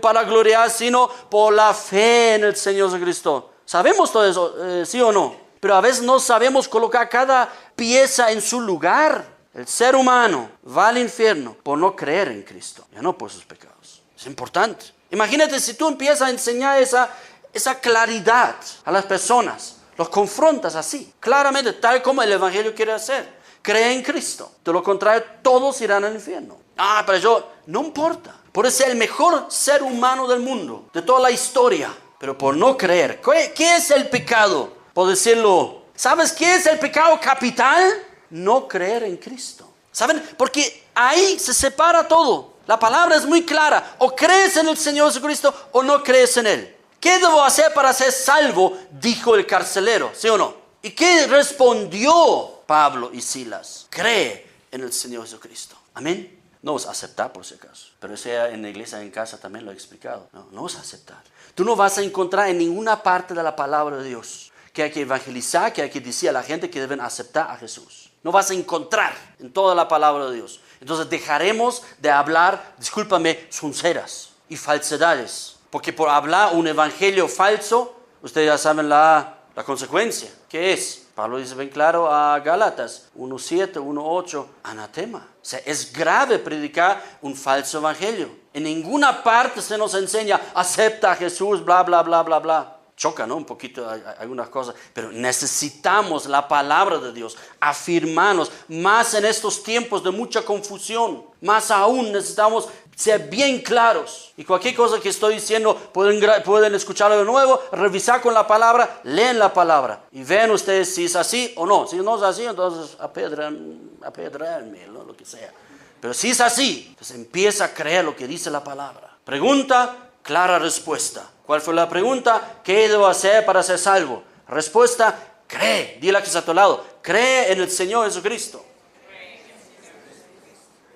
para gloriar, sino por la fe en el Señor Jesucristo. ¿Sabemos todo eso, sí o no? Pero a veces no sabemos colocar cada pieza en su lugar. El ser humano va al infierno por no creer en Cristo, ya no por sus pecados. Es importante. Imagínate si tú empiezas a enseñar esa claridad a las personas. Los confrontas así, claramente, tal como el Evangelio quiere hacer. Cree en Cristo. De lo contrario, todos irán al infierno. Pero yo, no importa. Por ser el mejor ser humano del mundo, de toda la historia. Pero por no creer. ¿Qué es el pecado? Por decirlo, ¿sabes qué es el pecado capital? No creer en Cristo. ¿Saben? Porque ahí se separa todo. La palabra es muy clara. O crees en el Señor Jesucristo o no crees en Él. ¿Qué debo hacer para ser salvo? Dijo el carcelero, ¿sí o no? ¿Y qué respondió Pablo y Silas? Cree en el Señor Jesucristo. Amén. No vas a aceptar por si acaso. Pero eso ya en la iglesia, en casa también lo he explicado. No vas a aceptar. Tú no vas a encontrar en ninguna parte de la palabra de Dios que hay que evangelizar, que hay que decir a la gente que deben aceptar a Jesús. No vas a encontrar en toda la palabra de Dios. Entonces dejaremos de hablar, discúlpame, sonceras y falsedades. Porque por hablar un evangelio falso, ustedes ya saben la consecuencia. ¿Qué es? Pablo dice bien claro a Gálatas 1:7, 1:8, anatema. O sea, es grave predicar un falso evangelio. En ninguna parte se nos enseña, acepta a Jesús, bla, bla, bla, bla, bla. Choca, ¿no? Un poquito algunas cosas, pero necesitamos la palabra de Dios, afirmarnos, más en estos tiempos de mucha confusión, más aún necesitamos ser bien claros. Y cualquier cosa que estoy diciendo, pueden escucharlo de nuevo, revisar con la palabra, leen la palabra y vean ustedes si es así o no. Si no es así, entonces apedrearme, ¿no? Lo que sea. Pero si es así, entonces empieza a creer lo que dice la palabra. Pregunta, clara respuesta. ¿Cuál fue la pregunta? ¿Qué debo hacer para ser salvo? Respuesta, cree. Dile a que está a tu lado. Cree en el Señor Jesucristo.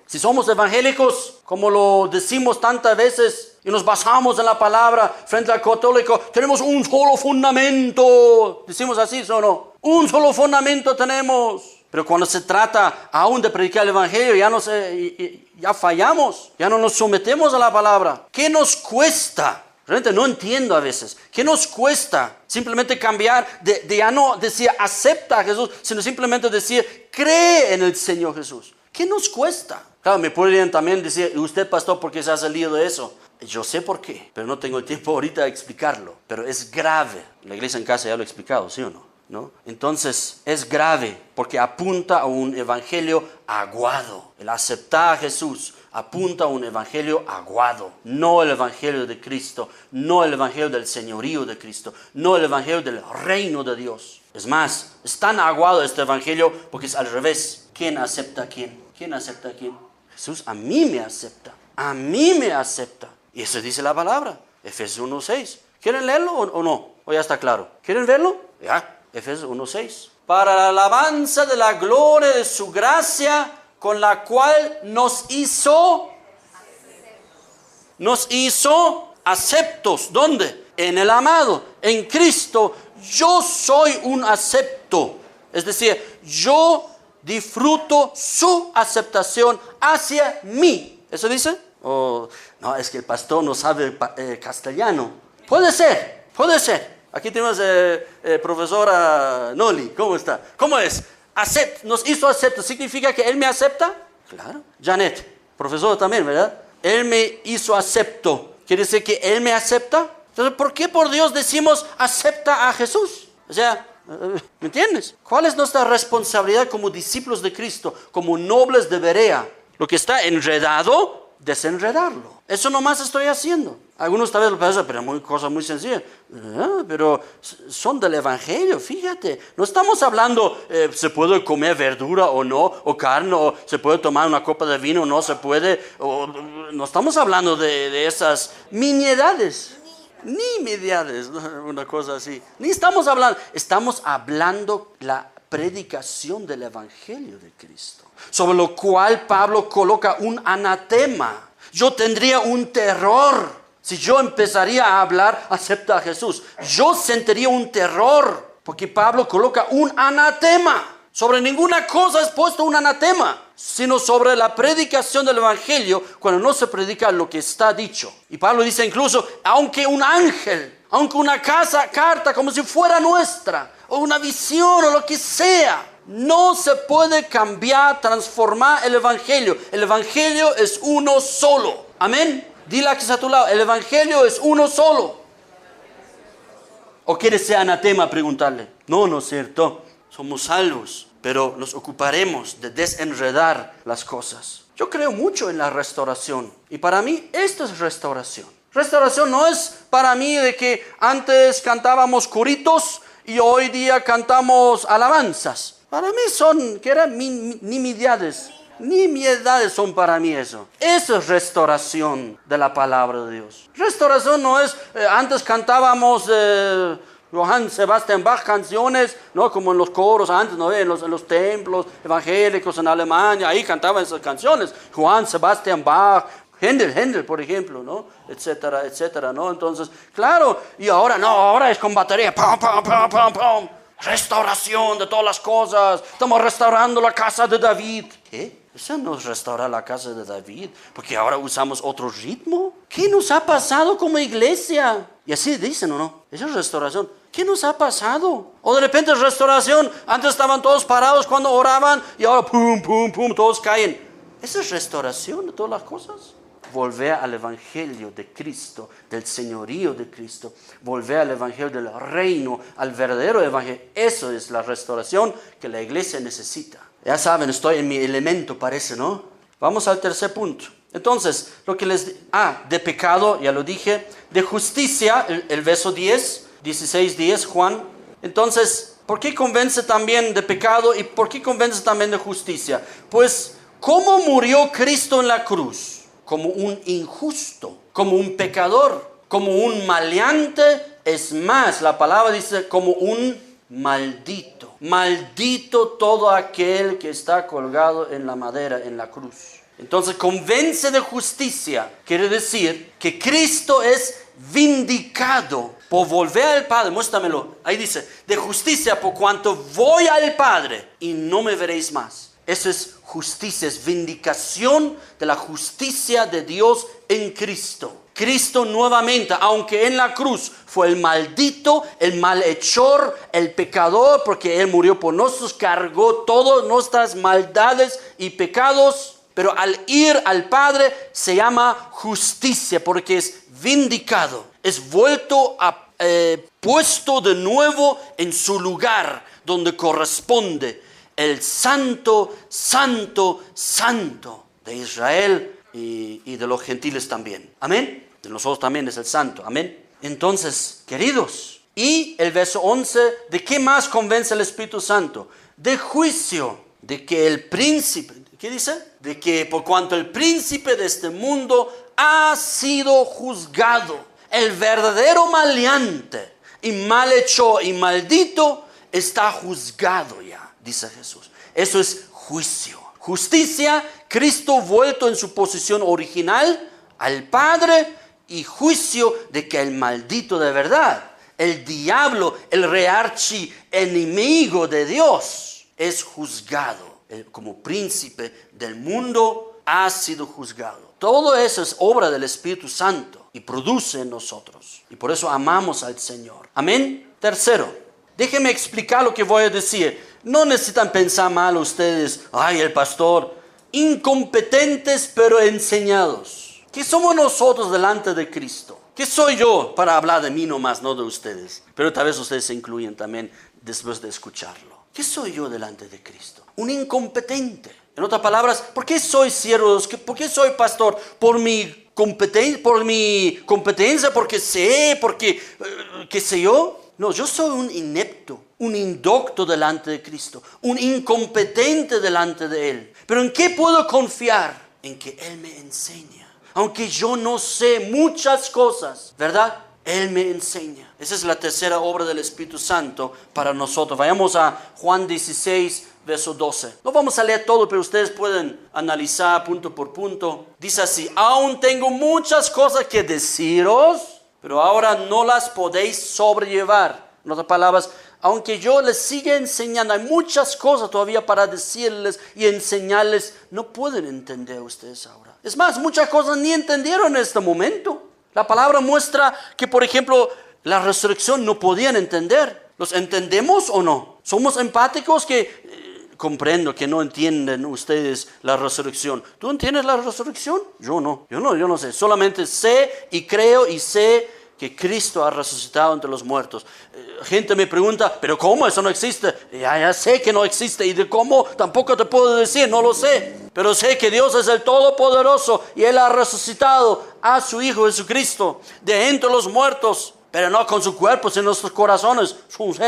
Si somos evangélicos, como lo decimos tantas veces, y nos basamos en la palabra frente al católico, tenemos un solo fundamento. ¿Decimos así, ¿sí o no? Un solo fundamento tenemos. Pero cuando se trata aún de predicar el evangelio, ya fallamos, ya no nos sometemos a la palabra. ¿Qué nos cuesta? Realmente no entiendo a veces. ¿Qué nos cuesta simplemente cambiar de ya no decir acepta a Jesús, sino simplemente decir cree en el Señor Jesús? ¿Qué nos cuesta? Claro, me podrían también decir, ¿y usted, pastor, por qué se ha salido de eso? Yo sé por qué, pero no tengo el tiempo ahorita de explicarlo. Pero es grave. La iglesia en casa ya lo he explicado, ¿sí o no? ¿No? Entonces es grave porque apunta a un evangelio aguado. El aceptar a Jesús apunta a un evangelio aguado, no el evangelio de Cristo, no el evangelio del señorío de Cristo, no el evangelio del reino de Dios. Es más, es tan aguado este evangelio porque es al revés. ¿Quién acepta a quién? ¿Quién acepta a quién? Jesús a mí me acepta, a mí me acepta. Y eso dice la palabra, Efesios 1:6. ¿Quieren leerlo o no? ¿O ya está claro? ¿Quieren verlo? Ya. Efesios 1:6. Para la alabanza de la gloria de su gracia, con la cual nos hizo aceptos. ¿Dónde? En el amado, en Cristo. Yo soy un acepto. Es decir, yo disfruto su aceptación hacia mí. ¿Eso dice? No, es que el pastor no sabe castellano. Puede ser. Aquí tenemos profesora Noli. ¿Cómo está? ¿Cómo es? Nos hizo acepto. ¿Significa que él me acepta? Claro. Janet, profesora también, ¿verdad? Él me hizo acepto. ¿Quiere decir que él me acepta? Entonces, ¿por qué por Dios decimos acepta a Jesús? O sea, ¿Me entiendes? ¿Cuál es nuestra responsabilidad como discípulos de Cristo, como nobles de Berea? Lo que está enredado, desenredarlo. Eso nomás estoy haciendo. Algunos tal vez lo piensan, pero es cosa muy sencilla. Pero son del Evangelio, fíjate. No estamos hablando, se puede comer verdura o no, o carne, o se puede tomar una copa de vino o no se puede. No estamos hablando de esas nimiedades. Nimiedades, una cosa así. Ni estamos hablando la predicación del Evangelio de Cristo, sobre lo cual Pablo coloca un anatema. Yo tendría un terror si yo empezaría a hablar, acepta a Jesús. Yo sentiría un terror, porque Pablo coloca un anatema. Sobre ninguna cosa es puesto un anatema, sino sobre la predicación del Evangelio, cuando no se predica lo que está dicho. Y Pablo dice incluso, aunque un ángel, aunque una carta como si fuera nuestra, o una visión o lo que sea, no se puede cambiar, transformar el Evangelio. El Evangelio es uno solo. Amén. Dile a que está a tu lado, el Evangelio es uno solo. ¿O quieres ser anatema? Preguntarle. No es cierto. Somos salvos, pero nos ocuparemos de desenredar las cosas. Yo creo mucho en la restauración. Y para mí, esto es restauración. Restauración no es para mí de que antes cantábamos coritos y hoy día cantamos alabanzas. Para mí son, ¿qué eran? Nimiedades. Nimiedades son para mí eso. Eso es restauración de la palabra de Dios. Restauración no es, antes cantábamos Johann Sebastian Bach canciones, ¿no? Como en los coros antes, ¿no? En los templos evangélicos en Alemania, ahí cantaban esas canciones. Johann Sebastian Bach, Händel, por ejemplo, ¿no? Etcétera, etcétera, ¿no? Entonces, claro, y ahora no, ahora es con batería, pam, pam, pam, pam, pam. Restauración de todas las cosas. Estamos restaurando la casa de David. ¿Qué? Eso no es restaurar la casa de David, porque ahora usamos otro ritmo. ¿Qué nos ha pasado como iglesia? Y así dicen, ¿o no? Eso es restauración. ¿Qué nos ha pasado? O de repente es restauración. Antes estaban todos parados cuando oraban y ahora pum, pum, pum, todos caen. ¿Eso es restauración de todas las cosas? Volver al Evangelio de Cristo, del señorío de Cristo, volver al Evangelio del reino, al verdadero Evangelio. Eso es la restauración que la iglesia necesita. Ya saben, estoy en mi elemento, parece, ¿no? Vamos al tercer punto. Entonces, lo que de pecado, ya lo dije, de justicia, el verso 16, Juan. Entonces, ¿por qué convence también de pecado y por qué convence también de justicia? Pues, ¿cómo murió Cristo en la cruz? Como un injusto, como un pecador, como un maleante. Es más, la palabra dice como un maldito. Maldito todo aquel que está colgado en la madera, en la cruz. Entonces convence de justicia. Quiere decir que Cristo es vindicado por volver al Padre. Muéstramelo. Ahí dice, de justicia por cuanto voy al Padre y no me veréis más. Eso es justicia, es vindicación de la justicia de Dios en Cristo. Cristo nuevamente, aunque en la cruz fue el maldito, el malhechor, el pecador, porque Él murió por nosotros, cargó todas nuestras maldades y pecados, pero al ir al Padre se llama justicia, porque es vindicado, es vuelto puesto de nuevo en su lugar donde corresponde. El santo, santo, santo de Israel y de los gentiles también. Amén. De nosotros también es el santo. Amén. Entonces, queridos, y el verso 11, ¿de qué más convence el Espíritu Santo? De juicio, de que el príncipe, ¿qué dice? De que por cuanto el príncipe de este mundo ha sido juzgado, el verdadero maleante y malhechor y maldito está juzgado ya. Dice Jesús. Eso es juicio. Justicia, Cristo vuelto en su posición original al Padre, y juicio de que el maldito de verdad, el diablo, el archienemigo de Dios, es juzgado. Como príncipe del mundo ha sido juzgado. Todo eso es obra del Espíritu Santo y produce en nosotros. Y por eso amamos al Señor. Amén. Tercero, déjenme explicar lo que voy a decir. No necesitan pensar mal ustedes. Ay, el pastor. Incompetentes pero enseñados. ¿Qué somos nosotros delante de Cristo? ¿Qué soy yo para hablar de mí nomás, no de ustedes? Pero tal vez ustedes se incluyen también. después de escucharlo. ¿Qué soy yo delante de Cristo? Un incompetente. En otras palabras, ¿por qué soy siervo de Dios? ¿Por qué soy pastor? ¿Por mi competencia? ¿Porque sé? ¿Porque qué sé yo? No, yo soy un inepto, un indocto delante de Cristo, un incompetente delante de Él. ¿Pero en qué puedo confiar? En que Él me enseña. Aunque yo no sé muchas cosas, ¿verdad? Él me enseña. Esa es la tercera obra del Espíritu Santo para nosotros. Vayamos a Juan 16, verso 12. No vamos a leer todo, pero ustedes pueden analizar punto por punto. Dice así: aún tengo muchas cosas que deciros, pero ahora no las podéis sobrellevar. En otras palabras, aunque yo les siga enseñando, hay muchas cosas todavía para decirles y enseñarles, no pueden entender ustedes ahora. Es más, muchas cosas ni entendieron en este momento. La palabra muestra que, por ejemplo, la resurrección no podían entender. ¿Los entendemos o no? ¿Somos empáticos que comprendo que no entienden ustedes la resurrección? ¿Tú entiendes la resurrección? Yo no sé. Solamente sé y creo y sé que Cristo ha resucitado entre los muertos. Gente me pregunta, ¿pero cómo? Eso no existe. Ya sé que no existe, y de cómo tampoco te puedo decir, no lo sé. Pero sé que Dios es el Todopoderoso y Él ha resucitado a su Hijo Jesucristo de entre los muertos, pero no con su cuerpo, sino en nuestros corazones.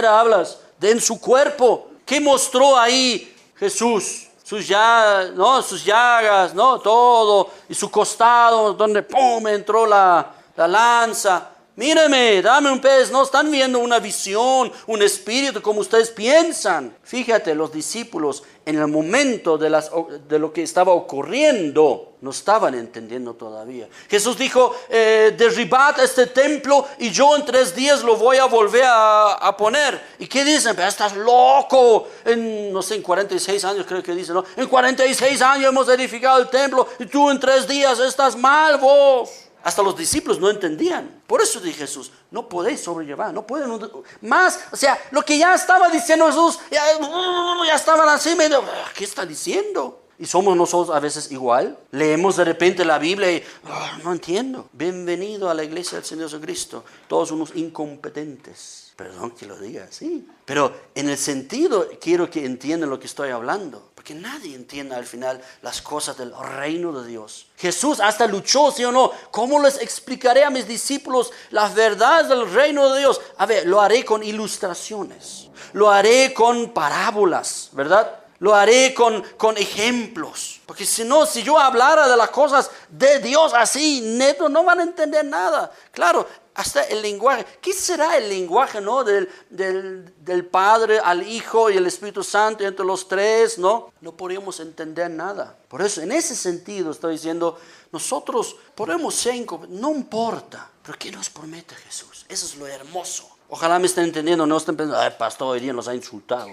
Hablas de en su cuerpo. ¿Qué mostró ahí Jesús? Sus llagas, todo, y su costado donde ¡pum! Entró la lanza. Mírame, dame un pez. No están viendo una visión, un espíritu como ustedes piensan. Fíjate, los discípulos en el momento de lo que estaba ocurriendo no estaban entendiendo todavía. Jesús dijo, derribad este templo y yo en 3 días lo voy a volver a poner. ¿Y qué dicen? Pero estás loco. En 46 años creo que dicen, ¿no? En 46 años hemos edificado el templo y tú en 3 días estás mal, vos. Hasta los discípulos no entendían. Por eso dijo Jesús, no podéis sobrellevar, no pueden más. O sea, lo que ya estaba diciendo Jesús, ya estaban así medio, ¿qué está diciendo? Y somos nosotros a veces igual. Leemos de repente la Biblia y no entiendo. Bienvenido a la iglesia del Señor Jesucristo. Todos unos incompetentes. Perdón que lo diga así. Pero en el sentido quiero que entiendan lo que estoy hablando. Porque nadie entiende al final las cosas del reino de Dios. Jesús hasta luchó, ¿sí o no? ¿Cómo les explicaré a mis discípulos las verdades del reino de Dios? A ver, lo haré con ilustraciones. Lo haré con parábolas, ¿verdad? Lo haré con ejemplos. Porque si no, si yo hablara de las cosas de Dios así, neto, no van a entender nada. Claro, hasta el lenguaje. ¿Qué será el lenguaje, no? Del Padre al Hijo y el Espíritu Santo entre los tres, ¿no? No podríamos entender nada. Por eso, en ese sentido, estoy diciendo, nosotros podemos ser incompetentes, no importa. Pero ¿qué nos promete Jesús? Eso es lo hermoso. Ojalá me estén entendiendo, no estén pensando, ay, pastor, hoy día nos ha insultado,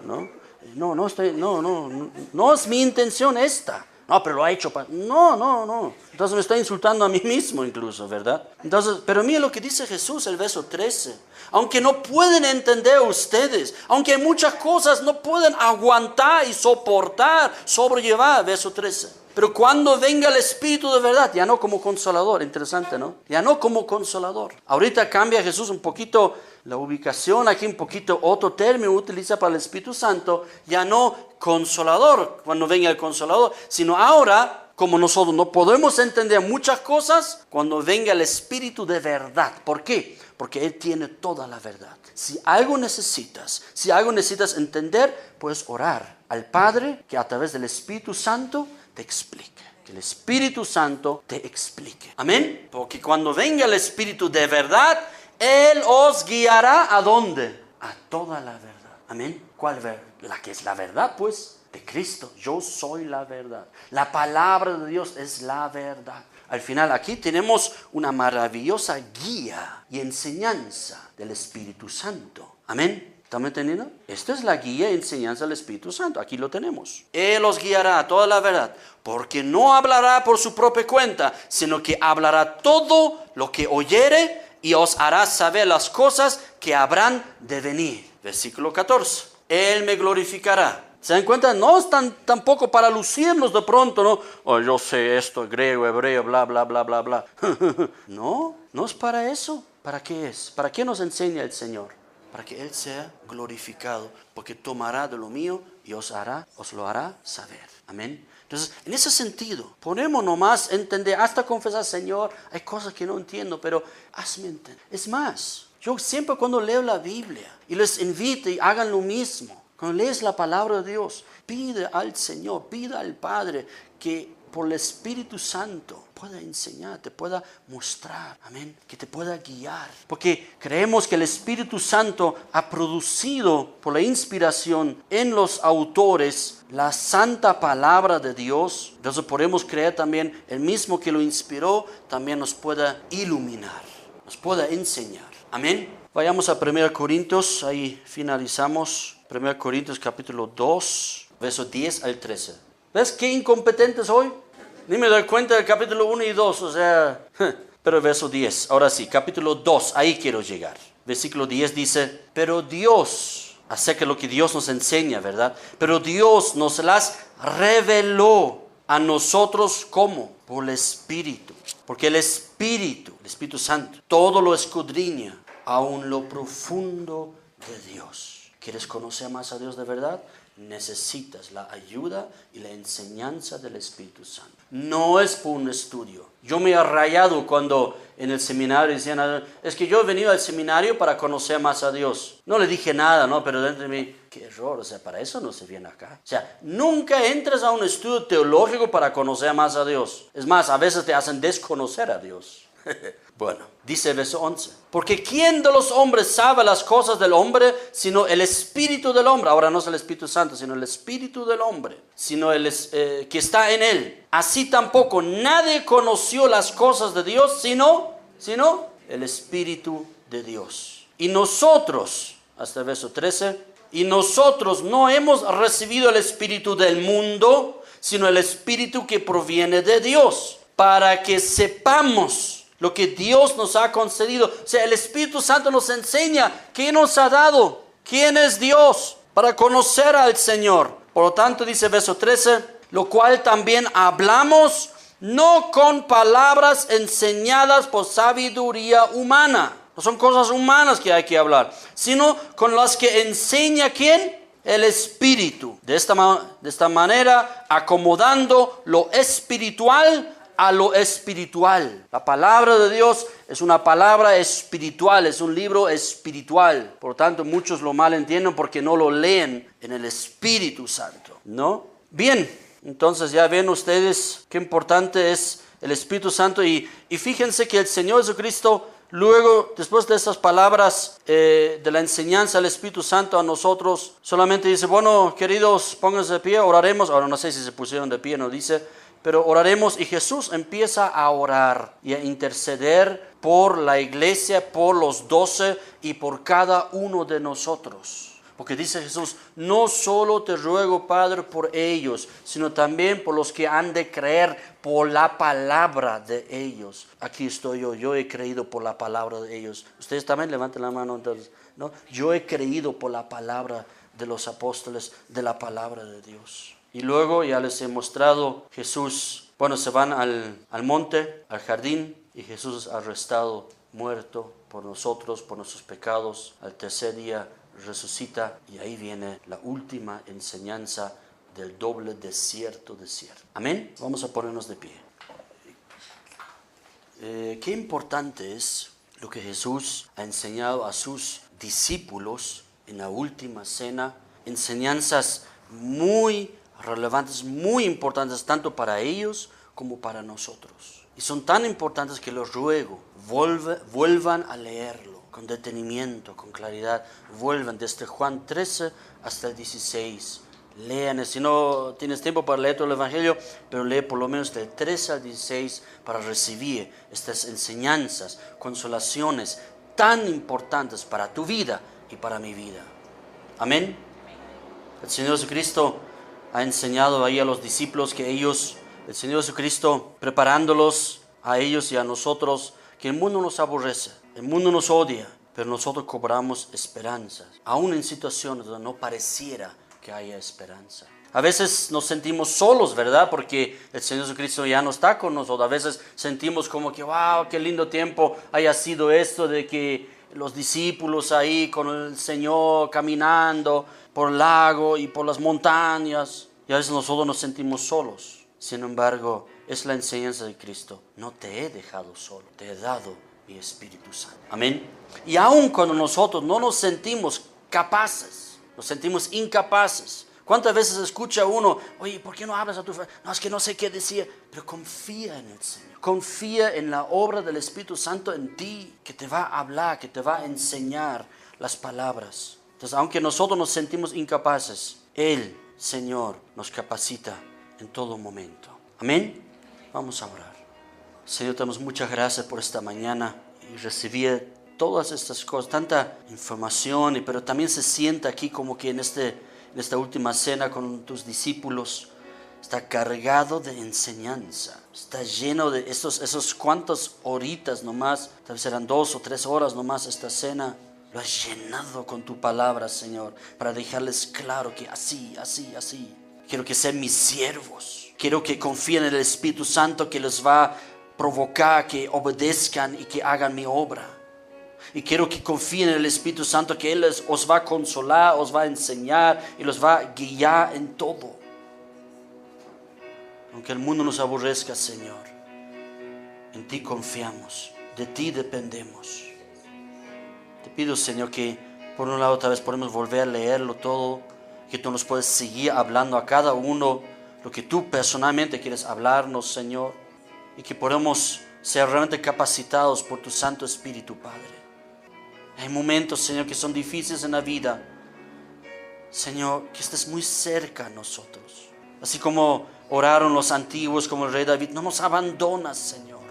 ¿no? No es mi intención esta. No, pero lo ha hecho. No. Entonces me está insultando a mí mismo incluso, ¿verdad? Entonces, pero mire lo que dice Jesús, el verso 13. Aunque no pueden entender ustedes, aunque hay muchas cosas no pueden aguantar y soportar, sobrellevar, verso 13. Pero cuando venga el Espíritu de verdad, ya no como consolador, interesante, ¿no? Ya no como consolador. Ahorita cambia Jesús un poquito la ubicación, aquí un poquito otro término utiliza para el Espíritu Santo, ya no consolador, cuando venga el consolador, sino ahora, como nosotros no podemos entender muchas cosas, cuando venga el Espíritu de verdad. ¿Por qué? Porque Él tiene toda la verdad. Si algo necesitas entender, puedes orar al Padre que a través del Espíritu Santo te explique. Que el Espíritu Santo te explique. Amén. Porque cuando venga el Espíritu de verdad, Él os guiará ¿a dónde? A toda la verdad. Amén. ¿Cuál verdad? La que es la verdad, pues, de Cristo. Yo soy la verdad. La palabra de Dios es la verdad. Al final aquí tenemos una maravillosa guía y enseñanza del Espíritu Santo. Amén. ¿Están entendiendo? Esta es la guía y enseñanza del Espíritu Santo. Aquí lo tenemos. Él os guiará a toda la verdad, porque no hablará por su propia cuenta, sino que hablará todo lo que oyere y os hará saber las cosas que habrán de venir. Versículo 14. Él me glorificará. ¿Se dan cuenta? No es tampoco para lucirnos de pronto, ¿no? Oh, yo sé esto, griego, hebreo, bla, bla, bla, bla, bla. No es para eso. ¿Para qué es? ¿Para qué nos enseña el Señor? para que Él sea glorificado, porque tomará de lo mío y os lo hará saber. Amén. Entonces, en ese sentido, ponemos nomás entender, hasta confesar, Señor, hay cosas que no entiendo, pero hazme entender. Es más, yo siempre cuando leo la Biblia y les invito y hagan lo mismo, cuando lees la palabra de Dios, pide al Señor, pide al Padre que por el Espíritu Santo pueda enseñar, te pueda mostrar, amén, que te pueda guiar. Porque creemos que el Espíritu Santo ha producido por la inspiración en los autores la santa palabra de Dios. Entonces podemos creer también el mismo que lo inspiró también nos pueda iluminar, nos pueda enseñar. Amén. Vayamos a 1 Corintios, ahí finalizamos. 1 Corintios capítulo 2, versos 10 al 13. ¿Ves qué incompetentes hoy? Ni me doy cuenta del capítulo 1 y 2, o sea, pero el verso 10, ahora sí, capítulo 2, ahí quiero llegar. Versículo 10 dice, pero Dios, acerca de lo que Dios nos enseña, ¿verdad? Pero Dios nos las reveló a nosotros, ¿cómo? Por el Espíritu. Porque el Espíritu Santo, todo lo escudriña, aún lo profundo de Dios. ¿Quieres conocer más a Dios de verdad? Necesitas la ayuda y la enseñanza del Espíritu Santo. No es por un estudio. Yo me he rayado cuando en el seminario decían, es que yo he venido al seminario para conocer más a Dios. No le dije nada, ¿no? Pero dentro de mí, qué error, o sea, para eso no se viene acá. O sea, nunca entres a un estudio teológico para conocer más a Dios. Es más, a veces te hacen desconocer a Dios. Bueno, dice el verso 11. Porque ¿quién de los hombres sabe las cosas del hombre sino el Espíritu del hombre? Ahora no es el Espíritu Santo, sino el Espíritu del hombre, sino el que está en él. Así tampoco nadie conoció las cosas de Dios sino el Espíritu de Dios. Y nosotros, hasta el verso 13, y nosotros no hemos recibido el Espíritu del mundo, sino el Espíritu que proviene de Dios, para que sepamos lo que Dios nos ha concedido. O sea, el Espíritu Santo nos enseña qué nos ha dado, quién es Dios, para conocer al Señor. Por lo tanto, dice el verso 13, lo cual también hablamos, no con palabras enseñadas por sabiduría humana. No son cosas humanas que hay que hablar, sino con las que enseña ¿quién? El Espíritu. De esta manera, acomodando lo espiritual a lo espiritual. La palabra de Dios es una palabra espiritual, es un libro espiritual. Por lo tanto, muchos lo malentienden porque no lo leen en el Espíritu Santo, ¿no? Bien, entonces ya ven ustedes qué importante es el Espíritu Santo y fíjense que el Señor Jesucristo luego, después de estas palabras de la enseñanza del Espíritu Santo a nosotros, solamente dice, bueno, queridos, pónganse de pie, oraremos. Ahora no sé si se pusieron de pie, no dice, pero oraremos. Y Jesús empieza a orar y a interceder por la iglesia, por los 12 y por cada uno de nosotros. Porque dice Jesús, no solo te ruego, Padre, por ellos, sino también por los que han de creer por la palabra de ellos. Aquí estoy yo he creído por la palabra de ellos. Ustedes también levanten la mano entonces, ¿no? Yo he creído por la palabra de los apóstoles, de la palabra de Dios. Y luego ya les he mostrado, Jesús, bueno, se van al monte, al jardín, y Jesús es arrestado, muerto por nosotros, por nuestros pecados. Al tercer día resucita y ahí viene la última enseñanza del doble desierto. Amén. Vamos a ponernos de pie. Qué importante es lo que Jesús ha enseñado a sus discípulos en la última cena. Enseñanzas muy relevantes, muy importantes, tanto para ellos como para nosotros. Y son tan importantes que los ruego, vuelvan a leerlo con detenimiento, con claridad. Vuelvan desde Juan 13 hasta el 16. Lean, si no tienes tiempo para leer todo el Evangelio, pero lee por lo menos del 13 al 16 para recibir estas enseñanzas, consolaciones tan importantes para tu vida y para mi vida. Amén. El Señor Jesucristo ha enseñado ahí a los discípulos que el Señor Jesucristo preparándolos a ellos y a nosotros, que el mundo nos aborrece, el mundo nos odia, pero nosotros cobramos esperanzas, aún en situaciones donde no pareciera que haya esperanza. A veces nos sentimos solos, ¿verdad? Porque el Señor Jesucristo ya no está con nosotros. A veces sentimos como que, wow, qué lindo tiempo haya sido esto de que los discípulos ahí con el Señor caminando por el lago y por las montañas. Y a veces nosotros nos sentimos solos. Sin embargo, es la enseñanza de Cristo. No te he dejado solo, te he dado mi Espíritu Santo. Amén. Y aun cuando nosotros no nos sentimos capaces, nos sentimos incapaces. ¿Cuántas veces escucha uno, oye, ¿por qué no hablas a tu familia? No, es que no sé qué decir. Pero confía en el Señor. Confía en la obra del Espíritu Santo en ti, que te va a hablar, que te va a enseñar las palabras. Entonces, aunque nosotros nos sentimos incapaces, Él, Señor, nos capacita en todo momento. Amén. Vamos a orar. Señor, te damos muchas gracias por esta mañana y recibir todas estas cosas, tanta información, pero también se siente aquí como que en esta última cena con tus discípulos está cargado de enseñanza, está lleno de esos cuantas horitas nomás, tal vez eran 2 o 3 horas nomás esta cena. Lo has llenado con tu palabra, Señor, para dejarles claro que así. Quiero que sean mis siervos. Quiero que confíen en el Espíritu Santo que les va a provocar que obedezcan y que hagan mi obra. Y quiero que confíen en el Espíritu Santo que Él os va a consolar, os va a enseñar y los va a guiar en todo. Aunque el mundo nos aborrezca, Señor, en ti confiamos, de ti dependemos. Te pido, Señor, que por un lado tal vez podemos volver a leerlo todo, que tú nos puedes seguir hablando a cada uno lo que tú personalmente quieres hablarnos, Señor, y que podamos ser realmente capacitados por tu Santo Espíritu, Padre. Hay momentos, Señor, que son difíciles en la vida. Señor, que estés muy cerca a nosotros. Así como oraron los antiguos, como el rey David, no nos abandonas, Señor.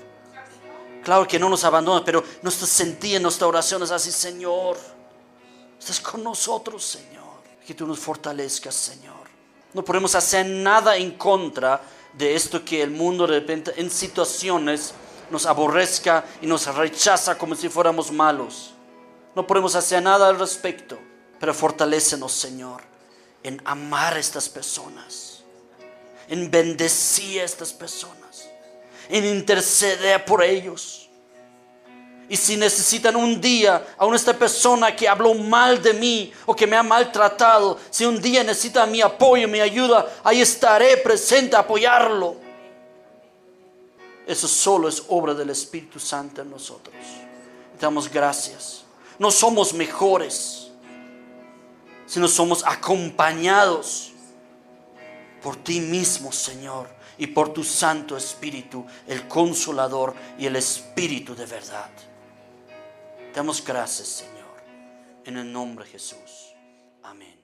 Claro que no nos abandonas, pero nuestro sentir en nuestra oración es así, Señor. Estás con nosotros, Señor. Que tú nos fortalezcas, Señor. No podemos hacer nada en contra de esto que el mundo de repente en situaciones nos aborrezca y nos rechaza como si fuéramos malos. No podemos hacer nada al respecto, pero fortalécenos, Señor, en amar a estas personas, en bendecir a estas personas, en interceder por ellos. Y si necesitan un día a esta persona que habló mal de mí o que me ha maltratado, si un día necesita mi apoyo, mi ayuda, ahí estaré presente a apoyarlo. Eso solo es obra del Espíritu Santo en nosotros. Te damos gracias. No somos mejores, sino somos acompañados por ti mismo, Señor, y por tu Santo Espíritu, el Consolador y el Espíritu de verdad. Te damos gracias, Señor, en el nombre de Jesús. Amén.